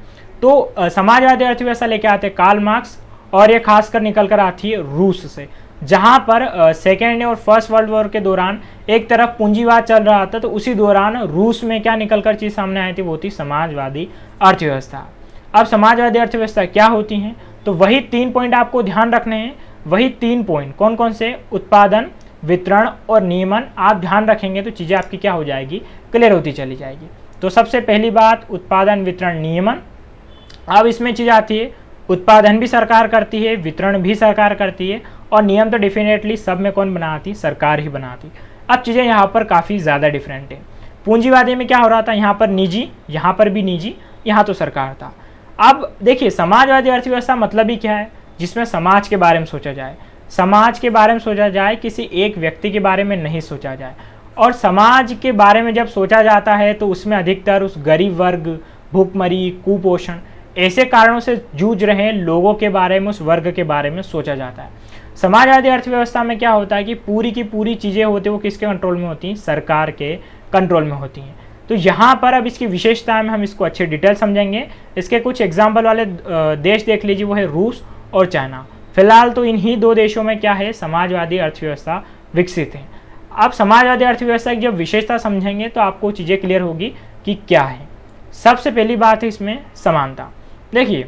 तो समाजवादी अर्थव्यवस्था लेके आते हैं कार्ल मार्क्स, और ये खासकर निकल कर आती है रूस से, जहाँ पर सेकेंड और फर्स्ट वर्ल्ड वॉर के दौरान एक तरफ पूंजीवाद चल रहा था, तो उसी दौरान रूस में क्या निकलकर चीज़ सामने आई थी, वो थी समाजवादी अर्थव्यवस्था। अब समाजवादी अर्थव्यवस्था क्या होती हैं, तो वही 3 पॉइंट आपको ध्यान रखने हैं। वही 3 पॉइंट कौन कौन से, उत्पादन, वितरण और नियमन, आप ध्यान रखेंगे तो चीज़ें आपकी क्या हो जाएगी, क्लियर होती चली जाएगी। तो सबसे पहली बात उत्पादन, वितरण, नियमन। अब इसमें चीज़ आती है, उत्पादन भी सरकार करती है, वितरण भी सरकार करती है, और नियम तो डेफिनेटली सब में कौन बनाती, सरकार ही बनाती। अब चीज़ें यहाँ पर काफ़ी ज़्यादा डिफरेंट है। पूंजीवादी में क्या हो रहा था, यहाँ पर निजी, यहाँ पर भी निजी, यहाँ तो सरकार था। अब देखिए समाजवादी अर्थव्यवस्था मतलब ही क्या है, जिसमें समाज के बारे में सोचा जाए, समाज के बारे में सोचा जाए, किसी एक व्यक्ति के बारे में नहीं सोचा जाए। और समाज के बारे में जब सोचा जाता है तो उसमें अधिकतर उस गरीब वर्ग, भूखमरी, कुपोषण ऐसे कारणों से जूझ रहे लोगों के बारे में, उस वर्ग के बारे में सोचा जाता है। समाजवादी अर्थव्यवस्था में क्या होता है कि पूरी की पूरी चीज़ें होती हैं वो किसके कंट्रोल में होती हैं? सरकार के कंट्रोल में होती हैं। तो यहाँ पर अब इसकी विशेषताएं में हम इसको अच्छे डिटेल समझेंगे। इसके कुछ एग्जाम्पल वाले देश देख लीजिए, वो है रूस और चाइना। फिलहाल तो इन्हीं दो देशों में क्या है? समाजवादी अर्थव्यवस्था विकसित है। अब समाजवादी अर्थव्यवस्था की जब विशेषता समझेंगे तो आपको चीज़ें क्लियर होगी कि क्या है। सबसे पहली बात है इसमें समानता। देखिए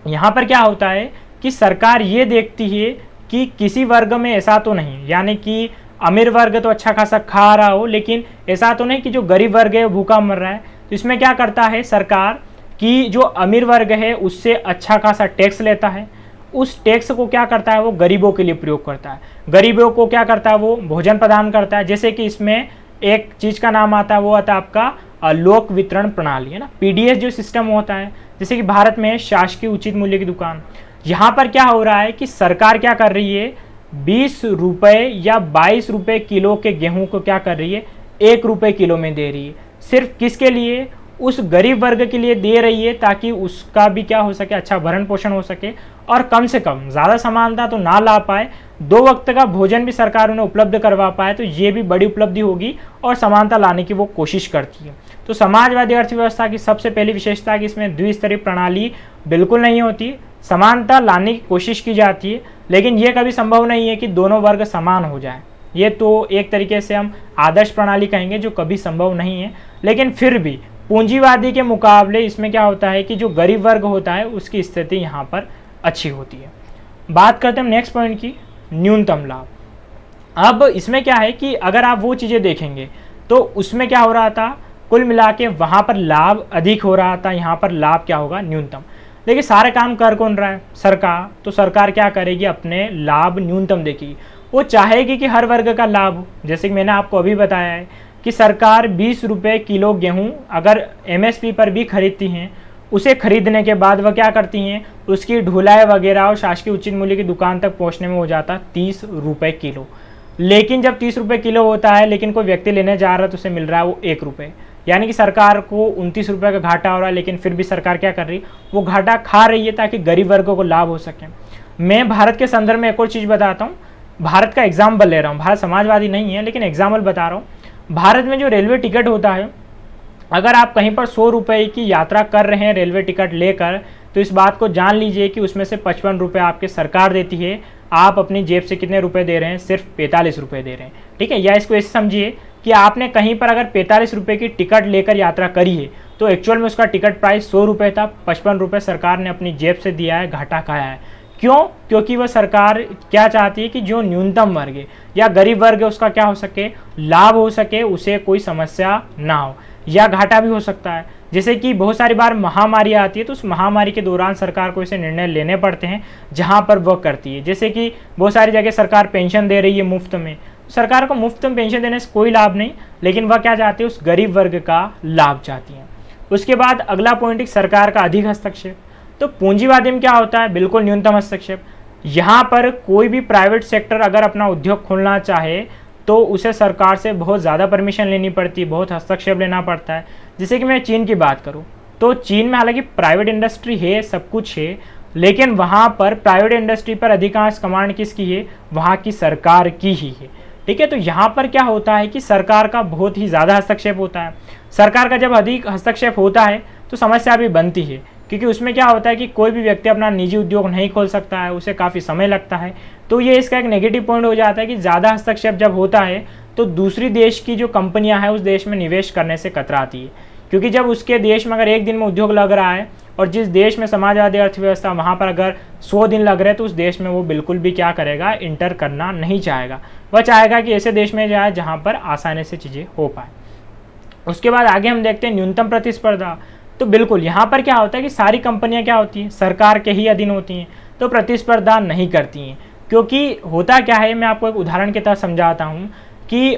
यहाँ पर क्या होता है कि सरकार ये देखती है कि किसी वर्ग में ऐसा तो नहीं, यानी कि अमीर वर्ग तो अच्छा खासा खा रहा हो, लेकिन ऐसा तो नहीं कि जो गरीब वर्ग है वो भूखा मर रहा है। तो इसमें क्या करता है सरकार कि जो अमीर वर्ग है उससे अच्छा खासा टैक्स लेता है, उस टैक्स को क्या करता है वो गरीबों के लिए प्रयोग करता है। गरीबों को क्या करता है वो भोजन प्रदान करता है। जैसे कि इसमें एक चीज़ का नाम आता है, वो आता है आपका लोक वितरण प्रणाली, है ना, पीडीएस जो सिस्टम होता है। जैसे कि भारत में शासकीय उचित मूल्य की दुकान, यहाँ पर क्या हो रहा है कि सरकार क्या कर रही है, 20 रुपये या 22 रुपये किलो के गेहूं को क्या कर रही है, 1 रुपये किलो में दे रही है। सिर्फ किसके लिए? उस गरीब वर्ग के लिए दे रही है, ताकि उसका भी क्या हो सके, अच्छा भरण पोषण हो सके और कम से कम, ज़्यादा समानता तो ना ला पाए, 2 वक्त का भोजन भी सरकार उन्हें उपलब्ध करवा पाए, तो ये भी बड़ी उपलब्धि होगी और समानता लाने की वो कोशिश करती है। तो समाजवादी अर्थव्यवस्था की सबसे पहली विशेषता है कि इसमें द्विस्तरीय प्रणाली बिल्कुल नहीं होती, समानता लाने की कोशिश की जाती है, लेकिन ये कभी संभव नहीं है कि दोनों वर्ग समान हो जाए। ये तो एक तरीके से हम आदर्श प्रणाली कहेंगे, जो कभी संभव नहीं है। लेकिन फिर भी पूंजीवादी के मुकाबले इसमें क्या होता है कि जो गरीब वर्ग होता है उसकी स्थिति यहाँ पर अच्छी होती है। बात करते हैं नेक्स्ट पॉइंट की, न्यूनतम लाभ। अब इसमें क्या है कि अगर आप वो चीज़ें देखेंगे तो उसमें क्या हो रहा था, कुल मिला के वहाँ पर लाभ अधिक हो रहा था, यहाँ पर लाभ क्या होगा, न्यूनतम। देखिए सारे काम कर कौन रहा है? सरकार। तो सरकार क्या करेगी, अपने लाभ न्यूनतम देखेगी। वो चाहेगी कि हर वर्ग का लाभ हो। जैसे कि मैंने आपको अभी बताया है कि सरकार 20 रुपये किलो गेहूं अगर एमएसपी पर भी खरीदती हैं, उसे खरीदने के बाद वह क्या करती हैं, उसकी ढुलाई वगैरह और शासकीय उचित मूल्य की दुकान तक पहुंचने में हो जाता 30 रुपये किलो। लेकिन जब 30 रुपये किलो होता है, लेकिन कोई व्यक्ति लेने जा रहा है तो उसे मिल रहा है वो 1 रुपये, यानी कि सरकार को 29 रुपये का घाटा हो रहा है। लेकिन फिर भी सरकार क्या कर रही है, वो घाटा खा रही है ताकि गरीब वर्गों को लाभ हो सके। मैं भारत के संदर्भ में एक और चीज़ बताता हूँ, भारत का एग्जाम्पल ले रहा हूँ। भारत समाजवादी नहीं है लेकिन एग्जाम्पल बता रहा हूँ। भारत में जो रेलवे टिकट होता है, अगर आप कहीं पर 100 रुपये की यात्रा कर रहे हैं रेलवे टिकट लेकर, तो इस बात को जान लीजिए कि उसमें से 55 रुपये आपके सरकार देती है। आप अपनी जेब से कितने रुपए दे रहे हैं, सिर्फ 45 रुपये दे रहे हैं, ठीक है। या इसको ऐसे समझिए कि आपने कहीं पर अगर 45 रुपये की टिकट लेकर यात्रा करी है, तो एक्चुअल में उसका टिकट प्राइस 100 रुपये था, 55 रुपये सरकार ने अपनी जेब से दिया है, घाटा खाया है। क्यों? क्योंकि वह सरकार क्या चाहती है कि जो न्यूनतम वर्ग है या गरीब वर्ग है उसका क्या हो सके, लाभ हो सके, उसे कोई समस्या ना हो, या घाटा भी हो सकता है। जैसे कि बहुत सारी बार महामारी आती है, तो उस महामारी के दौरान सरकार को ऐसे निर्णय लेने पड़ते हैं जहां पर वह करती है। जैसे कि बहुत सारी जगह सरकार पेंशन दे रही है मुफ्त में, सरकार को मुफ्त में पेंशन देने से कोई लाभ नहीं, लेकिन वह क्या चाहती है, उस गरीब वर्ग का लाभ चाहती है। उसके बाद अगला पॉइंट है सरकार का अधिक हस्तक्षेप। तो पूंजीवादी में क्या होता है, बिल्कुल न्यूनतम हस्तक्षेप। यहाँ पर कोई भी प्राइवेट सेक्टर अगर अपना उद्योग खोलना चाहे तो उसे सरकार से बहुत ज़्यादा परमिशन लेनी पड़ती है, बहुत हस्तक्षेप लेना पड़ता है। जैसे कि मैं चीन की बात करूँ तो चीन में हालांकि प्राइवेट इंडस्ट्री है, सब कुछ है, लेकिन वहाँ पर प्राइवेट इंडस्ट्री पर अधिकांश कमांड किसकी है, वहाँ की सरकार की ही है, ठीक है। तो यहाँ पर क्या होता है कि सरकार का बहुत ही ज़्यादा हस्तक्षेप होता है। सरकार का जब अधिक हस्तक्षेप होता है तो समस्या भी बनती है, क्योंकि उसमें क्या होता है कि कोई भी व्यक्ति अपना निजी उद्योग नहीं खोल सकता है, उसे काफ़ी समय लगता है। तो ये इसका एक नेगेटिव पॉइंट हो जाता है कि ज़्यादा हस्तक्षेप जब होता है तो दूसरी देश की जो कंपनियां हैं उस देश में निवेश करने से कतराती है, क्योंकि जब उसके देश में अगर एक दिन में उद्योग लग रहा है और जिस देश में समाजवादी अर्थव्यवस्था वहाँ पर अगर 100 दिन लग रहे हैं, तो उस देश में वो बिल्कुल भी क्या करेगा, इंटर करना नहीं चाहेगा। वह चाहेगा कि ऐसे देश में जाए जहाँ पर आसानी से चीज़ें हो पाए। उसके बाद आगे हम देखते हैं न्यूनतम प्रतिस्पर्धा। तो बिल्कुल यहाँ पर क्या होता है कि सारी कंपनियाँ क्या होती हैं, सरकार के ही अधीन होती हैं, तो प्रतिस्पर्धा नहीं करती हैं। क्योंकि होता क्या है, मैं आपको एक उदाहरण के तहत समझाता हूँ कि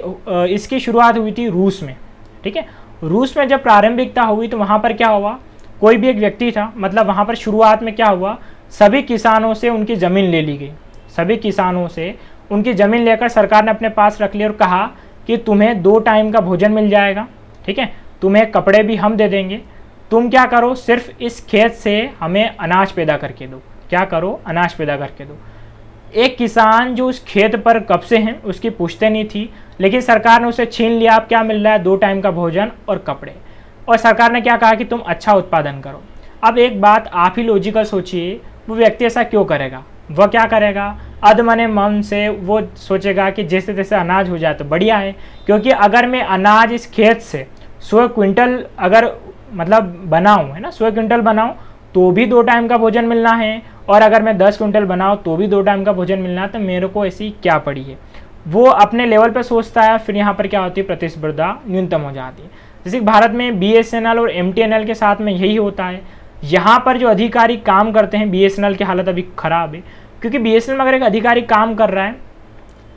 इसकी शुरुआत हुई थी रूस में, ठीक है। रूस में जब प्रारंभिकता हुई तो वहाँ पर क्या हुआ, कोई भी एक व्यक्ति था, मतलब वहाँ पर शुरुआत में क्या हुआ, सभी किसानों से उनकी ज़मीन ले ली गई। सभी किसानों से उनकी ज़मीन लेकर सरकार ने अपने पास रख ली और कहा कि तुम्हें 2 टाइम का भोजन मिल जाएगा, ठीक है, तुम्हें कपड़े भी हम दे देंगे, तुम क्या करो, सिर्फ इस खेत से हमें अनाज पैदा करके दो। क्या करो, अनाज पैदा करके दो। एक किसान जो उस खेत पर कब से हैं उसकी पूछते नहीं थी, लेकिन सरकार ने उसे छीन लिया। अब क्या मिल रहा है, 2 टाइम का भोजन और कपड़े। और सरकार ने क्या कहा कि तुम अच्छा उत्पादन करो। अब एक बात आप ही लॉजिकल सोचिए, वो व्यक्ति ऐसा क्यों करेगा? वह क्या करेगा, अधमने मन से वो सोचेगा कि जैसे तैसे अनाज हो जाए तो बढ़िया है, क्योंकि अगर मैं अनाज इस खेत से 100 क्विंटल अगर मतलब बनाऊँ, है ना, 100 क्विंटल बनाऊँ तो भी 2 टाइम का भोजन मिलना है, और अगर मैं 10 क्विंटल बनाऊँ तो भी 2 टाइम का भोजन मिलना है, तो मेरे को ऐसी क्या पड़ी है। वो अपने लेवल पर सोचता है। फिर यहाँ पर क्या होती है, प्रतिस्पर्धा न्यूनतम हो जाती है। जैसे भारत में BSNL और MTNL के साथ में यही होता है। यहाँ पर जो अधिकारी काम करते हैं, BSNL की हालत अभी ख़राब है, क्योंकि BSNL में अगर एक अधिकारी काम कर रहा है,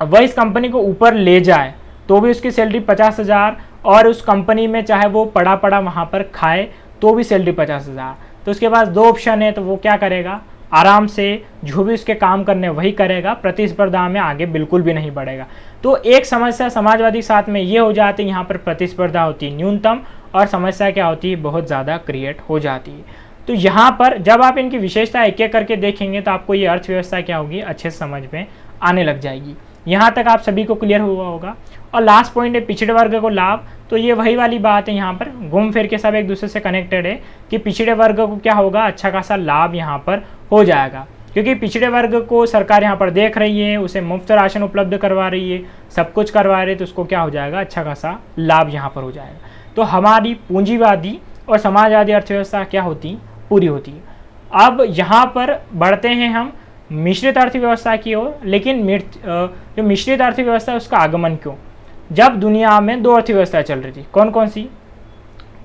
वह इस कंपनी को ऊपर ले जाए तो भी उसकी सैलरी 50,000, और उस कंपनी में चाहे वो पड़ा पड़ा वहाँ पर खाए तो भी सैलरी 50,000। तो उसके पास 2 ऑप्शन है, तो वो क्या करेगा, आराम से जो भी उसके काम करने वही करेगा, प्रतिस्पर्धा में आगे बिल्कुल भी नहीं बढ़ेगा। तो एक समस्या समाजवादी के साथ में ये हो जाती है, यहाँ पर प्रतिस्पर्धा होती है न्यूनतम, और समस्या क्या होती है, बहुत ज़्यादा क्रिएट हो जाती है। तो यहाँ पर जब आप इनकी विशेषता एक एक करके देखेंगे तो आपको ये अर्थव्यवस्था क्या होगी, अच्छे से समझ में आने लग जाएगी। यहाँ तक आप सभी को क्लियर हुआ होगा। और लास्ट पॉइंट है पिछड़े वर्ग को लाभ। तो ये वही वाली बात है, यहाँ पर घूम फिर के सब एक दूसरे से कनेक्टेड है कि पिछड़े वर्ग को क्या होगा, अच्छा खासा लाभ यहाँ पर हो जाएगा, क्योंकि पिछड़े वर्ग को सरकार यहाँ पर देख रही है, उसे मुफ्त राशन उपलब्ध करवा रही है, सब कुछ करवा रही है, तो उसको क्या हो जाएगा, अच्छा खासा लाभ यहाँ पर हो जाएगा। तो हमारी पूंजीवादी और समाजवादी अर्थव्यवस्था क्या होती, पूरी होती है। अब यहाँ पर बढ़ते हैं हम मिश्रित अर्थव्यवस्था की ओर। लेकिन जो मिश्रित अर्थव्यवस्था है उसका आगमन क्यों? जब दुनिया में 2 अर्थव्यवस्था चल रही थी, कौन कौन सी,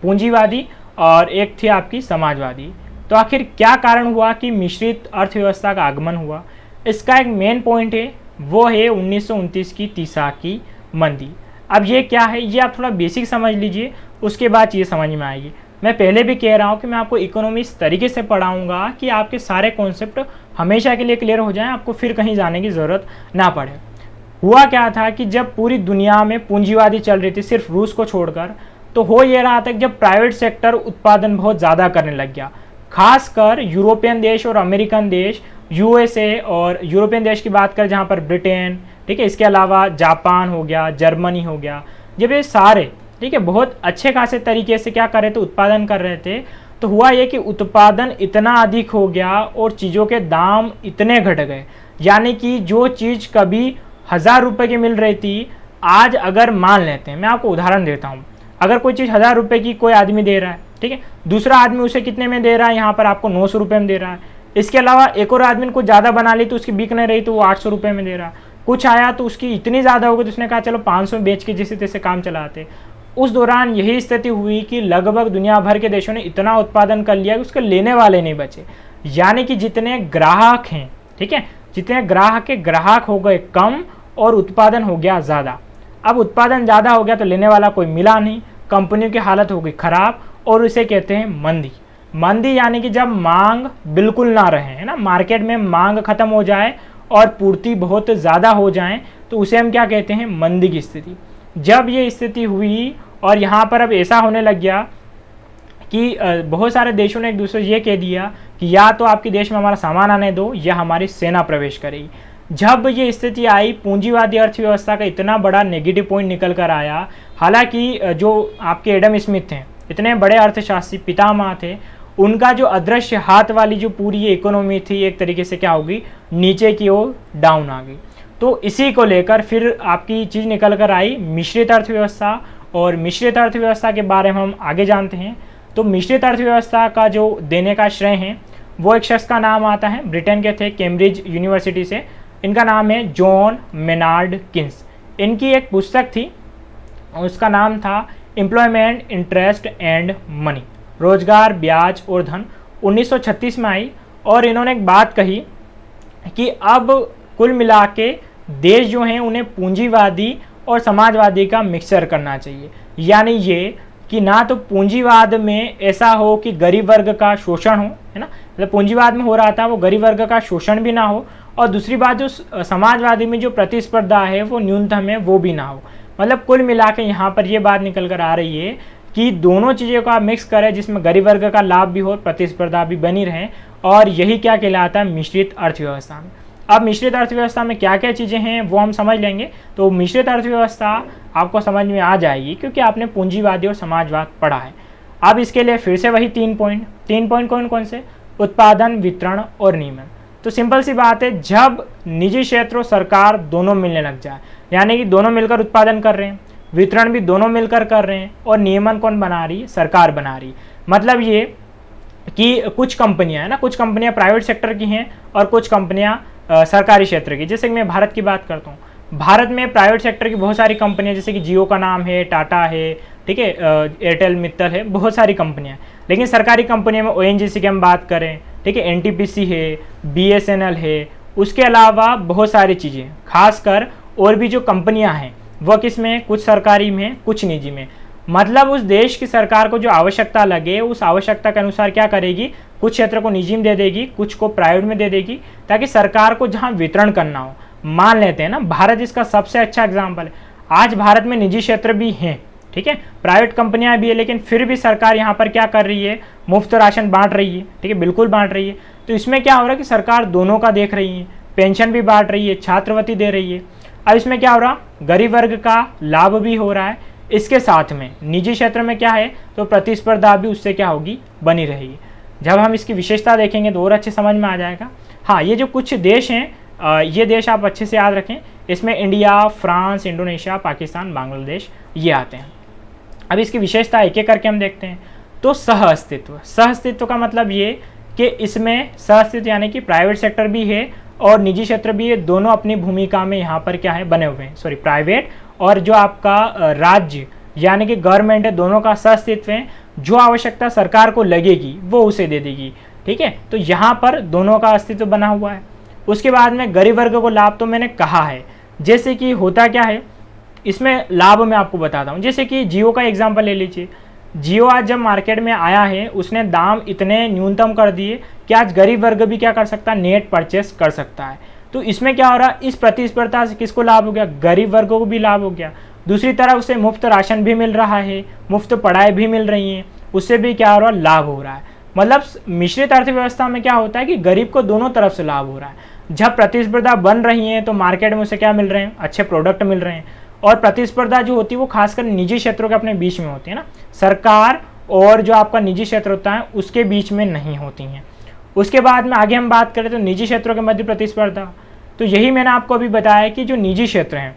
पूंजीवादी और एक थी आपकी समाजवादी। तो आखिर क्या कारण हुआ कि मिश्रित अर्थव्यवस्था का आगमन हुआ? इसका एक मेन पॉइंट है, वो है 1929 की तीसा की मंदी। अब ये क्या है, ये आप थोड़ा बेसिक समझ लीजिए, उसके बाद ये समझ में आएगी। मैं पहले भी कह रहा हूँ कि मैं आपको इकोनॉमी इस तरीके से पढ़ाऊँगा कि आपके सारे कॉन्सेप्ट हमेशा के लिए क्लियर हो जाएं, आपको फिर कहीं जाने की ज़रूरत ना पड़े। हुआ क्या था कि जब पूरी दुनिया में पूंजीवादी चल रही थी, सिर्फ रूस को छोड़कर, तो हो ये रहा था कि जब प्राइवेट सेक्टर उत्पादन बहुत ज़्यादा करने लग गया, खासकर यूरोपियन देश और अमेरिकन देश, USA और यूरोपियन देश की बात करें जहाँ पर ब्रिटेन, ठीक है, इसके अलावा जापान हो गया, जर्मनी हो गया, जब ये सारे, ठीक है, बहुत अच्छे खासे तरीके से क्या कर रहे थे, उत्पादन कर रहे थे, तो हुआ ये कि उत्पादन इतना अधिक हो गया और चीज़ों के दाम इतने घट गए, यानी कि जो चीज़ कभी 1000 रुपये की मिल रही थी, आज अगर मान लेते हैं, मैं आपको उदाहरण देता हूँ, अगर कोई चीज़ 1000 रुपये की कोई आदमी दे रहा है, ठीक है, दूसरा आदमी उसे कितने में दे रहा है, यहाँ पर आपको 900 रुपये में दे रहा है। इसके अलावा एक और आदमी को ज़्यादा बना ली तो उसकी बिक नहीं रही तो वो 800 रुपये में दे रहा है। कुछ आया तो उसकी इतनी ज़्यादा हो गई तो उसने कहा चलो 500 में बेच के जैसे तैसे काम चलाते। उस दौरान यही स्थिति हुई कि लगभग दुनिया भर के देशों ने इतना उत्पादन कर लिया कि उसके लेने वाले नहीं बचे, यानी कि जितने ग्राहक हैं, ठीक है, जितने ग्राहक हो गए कम और उत्पादन हो गया ज़्यादा। अब उत्पादन ज़्यादा हो गया तो लेने वाला कोई मिला नहीं, कंपनियों की हालत हो गई ख़राब, और इसे कहते हैं मंदी। मंदी यानी कि जब मांग बिल्कुल ना रहे, है ना, मार्केट में मांग खत्म हो जाए और पूर्ति बहुत ज़्यादा हो जाए, तो उसे हम क्या कहते हैं, मंदी की स्थिति। जब ये स्थिति हुई और यहाँ पर अब ऐसा होने लग गया कि बहुत सारे देशों ने एक दूसरे ये कह दिया कि या तो आपके देश में हमारा सामान आने दो या हमारी सेना प्रवेश करेगी। जब ये स्थिति आई, पूंजीवादी अर्थव्यवस्था का इतना बड़ा नेगेटिव पॉइंट निकल कर आया। हालांकि जो आपके एडम स्मिथ हैं, इतने बड़े अर्थशास्त्री पितामह थे, उनका जो अदृश्य हाथ वाली जो पूरी ये इकोनॉमी थी एक तरीके से क्या होगी, नीचे की ओर डाउन आ गई। तो इसी को लेकर फिर आपकी चीज़ निकल कर आई मिश्रित अर्थव्यवस्था, और मिश्रित अर्थव्यवस्था के बारे में हम आगे जानते हैं। तो मिश्रित अर्थव्यवस्था का जो देने का श्रेय है वो एक शख्स का नाम आता है, ब्रिटेन के थे, कैम्ब्रिज यूनिवर्सिटी से, इनका नाम है जॉन मेनार्ड किन्स। इनकी एक पुस्तक थी, उसका नाम था एम्प्लॉयमेंट, इंटरेस्ट एंड मनी, रोजगार, ब्याज और धन, 1936 में आई। और इन्होंने एक बात कही कि अब कुल मिला के देश जो हैं उन्हें पूंजीवादी और समाजवादी का मिक्सचर करना चाहिए, यानी ये कि ना तो पूंजीवाद में ऐसा हो कि गरीब वर्ग का शोषण हो, है ना, मतलब पूंजीवाद में हो रहा था वो गरीब वर्ग का शोषण भी ना हो, और दूसरी बात जो समाजवादी में जो प्रतिस्पर्धा है वो न्यूनतम है वो भी ना हो। मतलब कुल मिला के यहाँ पर ये बात निकल कर आ रही है कि दोनों चीज़ों का मिक्स करें जिसमें गरीब वर्ग का लाभ भी हो, प्रतिस्पर्धा भी बनी रहे, और यही क्या कहलाता है मिश्रित अर्थव्यवस्था में। अब मिश्रित अर्थव्यवस्था में क्या क्या चीज़ें हैं वो हम समझ लेंगे। तो मिश्रित अर्थव्यवस्था आपको समझ में आ जाएगी क्योंकि आपने पूंजीवादी और समाजवाद पढ़ा है। अब इसके लिए फिर से वही 3 पॉइंट कौन कौन से, उत्पादन, वितरण और नियमन। तो सिंपल सी बात है, जब निजी क्षेत्र और सरकार दोनों मिलने लग जाए, यानी कि दोनों मिलकर उत्पादन कर रहे हैं, वितरण भी दोनों मिलकर कर रहे हैं, और नियमन कौन बना रही है, सरकार बना रही है। मतलब ये कि कुछ कंपनियां है ना, कुछ कंपनियां प्राइवेट सेक्टर की हैं और कुछ कंपनियां सरकारी क्षेत्र की। जैसे कि मैं भारत की बात करता हूँ, भारत में प्राइवेट सेक्टर की बहुत सारी कंपनियां, जैसे कि जियो का नाम है, टाटा है, ठीक है, एयरटेल, मित्तल है, बहुत सारी कंपनियां। लेकिन सरकारी कंपनियों में ओएनजीसी की हम बात करें, ठीक है, एनटीपीसी है, बीएसएनएल है, उसके अलावा बहुत सारी चीज़ें, खासकर और भी जो कंपनियां हैं वह किस में, कुछ सरकारी में, कुछ निजी में। मतलब उस देश की सरकार को जो आवश्यकता लगे उस आवश्यकता के अनुसार क्या करेगी, कुछ क्षेत्र को निजी में दे देगी, कुछ को प्राइवेट में दे देगी, ताकि सरकार को जहां वितरण करना हो। मान लेते हैं ना, भारत इसका सबसे अच्छा एग्जाम्पल है। आज भारत में निजी क्षेत्र भी हैं, ठीक है, प्राइवेट कंपनियां भी है, लेकिन फिर भी सरकार यहाँ पर क्या कर रही है, मुफ्त राशन बांट रही है, ठीक है, बिल्कुल बांट रही है। तो इसमें क्या हो रहा है कि सरकार दोनों का देख रही है, पेंशन भी बांट रही है, छात्रवृत्ति दे रही है। अब इसमें क्या हो रहा, गरीब वर्ग का लाभ भी हो रहा है, इसके साथ में निजी क्षेत्र में क्या है, तो प्रतिस्पर्धा भी उससे क्या होगी, बनी रहेगी। जब हम इसकी विशेषता देखेंगे तो और अच्छे समझ में आ जाएगा। हाँ, ये जो कुछ देश हैं, ये देश आप अच्छे से याद रखें, इसमें India, France, Indonesia, Pakistan, Bangladesh ये आते हैं। अब इसकी विशेषता एक एक करके हम देखते हैं। तो सह अस्तित्व का मतलब ये कि इसमें सह अस्तित्व यानी कि प्राइवेट सेक्टर भी है और निजी क्षेत्र भी है, दोनों अपनी भूमिका में यहाँ पर क्या है, बने हुए हैं। सॉरी, प्राइवेट और जो आपका राज्य यानी कि गवर्नमेंट है, दोनों का सह अस्तित्व है। जो आवश्यकता सरकार को लगेगी वो उसे दे देगी, ठीक है। तो यहाँ पर दोनों का अस्तित्व बना हुआ है। उसके बाद में गरीब वर्ग को लाभ तो मैंने कहा है, जैसे कि होता क्या है, इसमें लाभ मैं आपको बताता हूँ। जैसे कि जियो का एग्जाम्पल ले लीजिए। जियो आज जब मार्केट में आया है, उसने दाम इतने न्यूनतम कर दिए कि आज गरीब वर्ग भी क्या कर सकता है, नेट परचेस कर सकता है। तो इसमें क्या हो रहा है, इस प्रतिस्पर्धा से किसको लाभ हो गया, गरीब वर्गों को भी लाभ हो गया। दूसरी तरफ उसे मुफ्त राशन भी मिल रहा है, मुफ्त पढ़ाई भी मिल रही है, उससे भी क्या हो रहा है, लाभ हो रहा है। मतलब मिश्रित अर्थव्यवस्था में क्या होता है कि गरीब को दोनों तरफ से लाभ हो रहा है। जब प्रतिस्पर्धा बन रही है तो मार्केट में उसे क्या मिल रहे हैं, अच्छे प्रोडक्ट मिल रहे हैं। और प्रतिस्पर्धा जो होती है वो खासकर निजी क्षेत्रों के अपने बीच में होती है ना, सरकार और जो आपका निजी क्षेत्र होता है उसके बीच में नहीं होती हैं। उसके बाद में आगे हम बात करें तो निजी क्षेत्रों के मध्य प्रतिस्पर्धा, तो यही मैंने आपको अभी बताया कि जो निजी क्षेत्र हैं,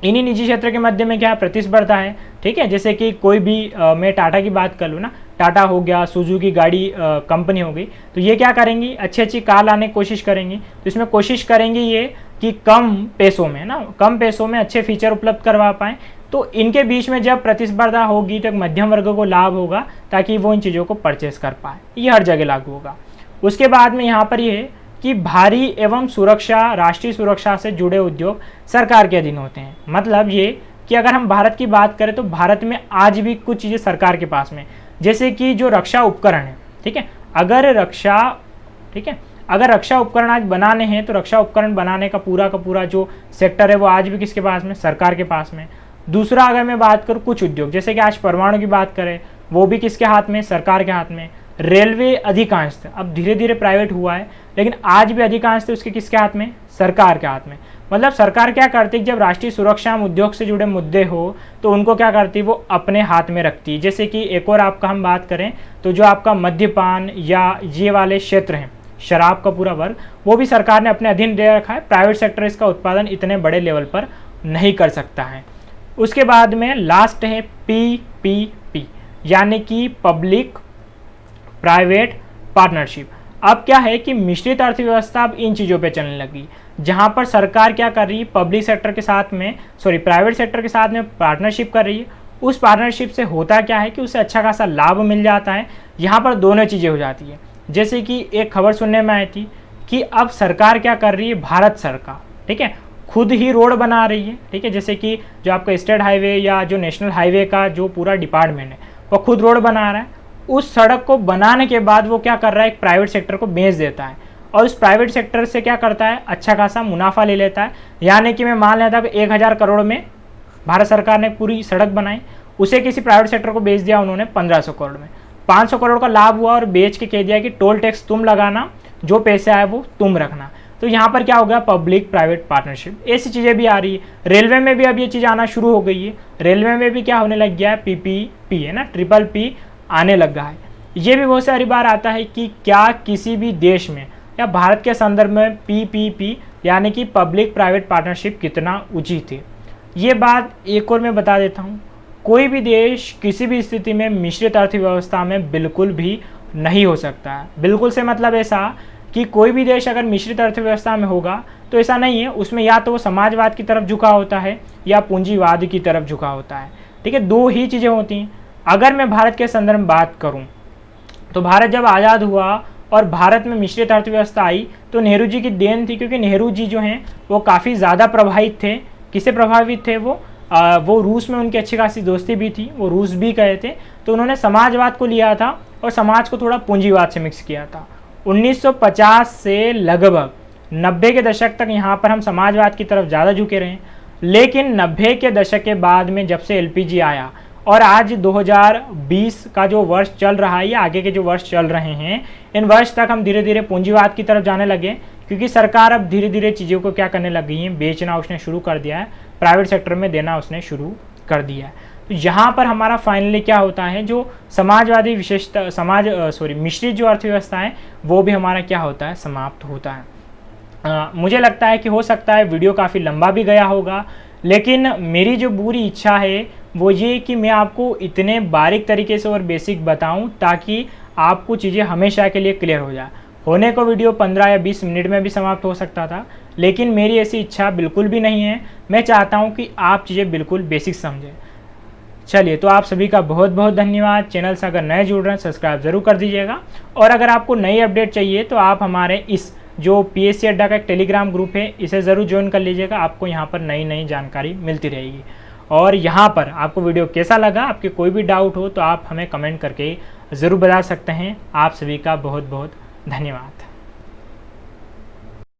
इन्हीं निजी क्षेत्र के मध्य में क्या प्रतिस्पर्धा है, ठीक है। जैसे कि कोई भी मैं टाटा की बात कर लूँ ना, टाटा हो गया, सुजुकी गाड़ी कंपनी हो गई, तो ये क्या करेंगी, अच्छी अच्छी कार लाने की कोशिश करेंगी। तो इसमें कोशिश करेंगी ये कि कम पैसों में ना, कम पैसों में अच्छे फीचर उपलब्ध करवा पाएँ। तो इनके बीच में जब प्रतिस्पर्धा होगी तो एक मध्यम वर्ग को लाभ होगा, ताकि वो इन चीज़ों को परचेस कर पाए। ये हर जगह लागू होगा। उसके बाद में यहाँ पर ये है कि भारी एवं सुरक्षा, राष्ट्रीय सुरक्षा से जुड़े उद्योग सरकार के अधीन होते हैं। मतलब ये कि अगर हम भारत की बात करें तो भारत में आज भी कुछ चीज़ें सरकार के पास में, जैसे कि जो रक्षा उपकरण है, ठीक है, अगर रक्षा उपकरण आज बनाने हैं तो रक्षा उपकरण बनाने का पूरा जो सेक्टर है वो आज भी किसके पास में, सरकार के पास में। दूसरा, अगर मैं बात करूँ कुछ उद्योग, जैसे कि आज परमाणु की बात करें, वो भी किसके हाथ में, सरकार के हाथ में। रेलवे अधिकांश, अब धीरे धीरे प्राइवेट हुआ है, लेकिन आज भी अधिकांश उसके किसके हाथ में, सरकार के हाथ में। मतलब सरकार क्या करती है, जब राष्ट्रीय सुरक्षा उद्योग से जुड़े मुद्दे हो तो उनको क्या करती है, वो अपने हाथ में रखती है। जैसे कि एक और आपका हम बात करें तो जो आपका मद्यपान या ये वाले क्षेत्र हैं, शराब का पूरा वर्ग, वो भी सरकार ने अपने अधीन दे रखा है। प्राइवेट सेक्टर इसका उत्पादन इतने बड़े लेवल पर नहीं कर सकता है। उसके बाद में लास्ट है PPP, यानी कि पब्लिक प्राइवेट पार्टनरशिप। अब क्या है कि मिश्रित अर्थव्यवस्था अब इन चीज़ों पे चलने लगी, जहां पर सरकार क्या कर रही है, पब्लिक सेक्टर के साथ में, प्राइवेट सेक्टर के साथ में पार्टनरशिप कर रही है। उस पार्टनरशिप से होता क्या है कि उसे अच्छा खासा लाभ मिल जाता है। यहाँ पर दोनों चीज़ें हो जाती है। जैसे कि एक खबर सुनने में आई थी कि अब सरकार क्या कर रही है, भारत सरकार, ठीक है, खुद ही रोड बना रही है, ठीक है। जैसे कि जो आपका स्टेट हाईवे या जो नेशनल हाईवे का जो पूरा डिपार्टमेंट है वो खुद रोड बना रहा है। उस सड़क को बनाने के बाद वो क्या कर रहा है, एक प्राइवेट सेक्टर को बेच देता है और उस प्राइवेट सेक्टर से क्या करता है, अच्छा खासा मुनाफा ले लेता है। यानी कि मैं मान लेता हूँ 1000 करोड़ में भारत सरकार ने पूरी सड़क बनाई, उसे किसी प्राइवेट सेक्टर को बेच दिया उन्होंने 1500 करोड़ में। 500 करोड़ का लाभ हुआ और बेच के कह दिया कि टोल टैक्स तुम लगाना, जो पैसे आए वो तुम रखना। तो यहाँ पर क्या हो गया, पब्लिक प्राइवेट पार्टनरशिप। ऐसी चीज़ें भी आ रही है। रेलवे में भी अब ये चीज़ आना शुरू हो गई है। रेलवे में भी क्या होने लग गया है, पीपीपी है ना, ट्रिपल पी आने लग गया है। ये भी बहुत सारी बार आता है कि क्या किसी भी देश में या भारत के संदर्भ में पीपीपी यानी कि पब्लिक प्राइवेट पार्टनरशिप कितना उचित है। ये बात एक और मैं बता देता हूँ, कोई भी देश किसी भी स्थिति में मिश्रित अर्थव्यवस्था में बिल्कुल भी नहीं हो सकता है। बिल्कुल से मतलब ऐसा कि कोई भी देश अगर मिश्रित अर्थव्यवस्था में होगा तो ऐसा नहीं है, उसमें या तो वो समाजवाद की तरफ झुका होता है या पूंजीवाद की तरफ झुका होता है। ठीक है, दो ही चीज़ें होती हैं। अगर मैं भारत के संदर्भ में बात करूं तो भारत जब आज़ाद हुआ और भारत में मिश्रित अर्थव्यवस्था आई तो नेहरू जी की देन थी, क्योंकि नेहरू जी जो हैं वो काफ़ी ज़्यादा प्रभावित थे। किससे प्रभावित थे वो रूस में उनकी अच्छी खासी दोस्ती भी थी, वो रूस भी गए थे, तो उन्होंने समाजवाद को लिया था और समाज को थोड़ा पूंजीवाद से मिक्स किया था। 1950 से लगभग 90 के दशक तक यहाँ पर हम समाजवाद की तरफ ज़्यादा झुके रहे, लेकिन 90 के दशक के बाद में जब से एलपीजी आया और आज 2020 का जो वर्ष चल रहा है या आगे के जो वर्ष चल रहे हैं, इन वर्ष तक हम धीरे धीरे पूंजीवाद की तरफ जाने लगे, क्योंकि सरकार अब धीरे धीरे चीज़ों को क्या करने लग गई है, बेचना उसने शुरू कर दिया है, प्राइवेट सेक्टर में देना उसने शुरू कर दिया है। तो यहाँ पर हमारा फाइनली क्या होता है, जो समाजवादी विशेषता मिश्रित जो अर्थव्यवस्था है वो भी हमारा क्या होता है, समाप्त होता है। मुझे लगता है कि हो सकता है वीडियो काफ़ी लंबा भी गया होगा, लेकिन मेरी जो पूरी इच्छा है वो ये कि मैं आपको इतने बारीक तरीके से और बेसिक बताऊं ताकि आपको चीज़ें हमेशा के लिए क्लियर हो जाए। होने को वीडियो 15 या 20 मिनट में भी समाप्त हो सकता था, लेकिन मेरी ऐसी इच्छा बिल्कुल भी नहीं है। मैं चाहता हूं कि आप चीज़ें बिल्कुल बेसिक समझें। चलिए, तो आप सभी का बहुत बहुत धन्यवाद। चैनल से अगर नए जुड़ रहे हैं सब्सक्राइब ज़रूर कर दीजिएगा, और अगर आपको नई अपडेट चाहिए तो आप हमारे इस जो पीएससी अड्डा का एक टेलीग्राम ग्रुप है इसे ज़रूर ज्वाइन कर लीजिएगा। आपको यहाँ पर नई नई जानकारी मिलती रहेगी। और यहाँ पर आपको वीडियो कैसा लगा, आपके कोई भी डाउट हो तो आप हमें कमेंट करके ज़रूर बता सकते हैं। आप सभी का बहुत बहुत धन्यवाद।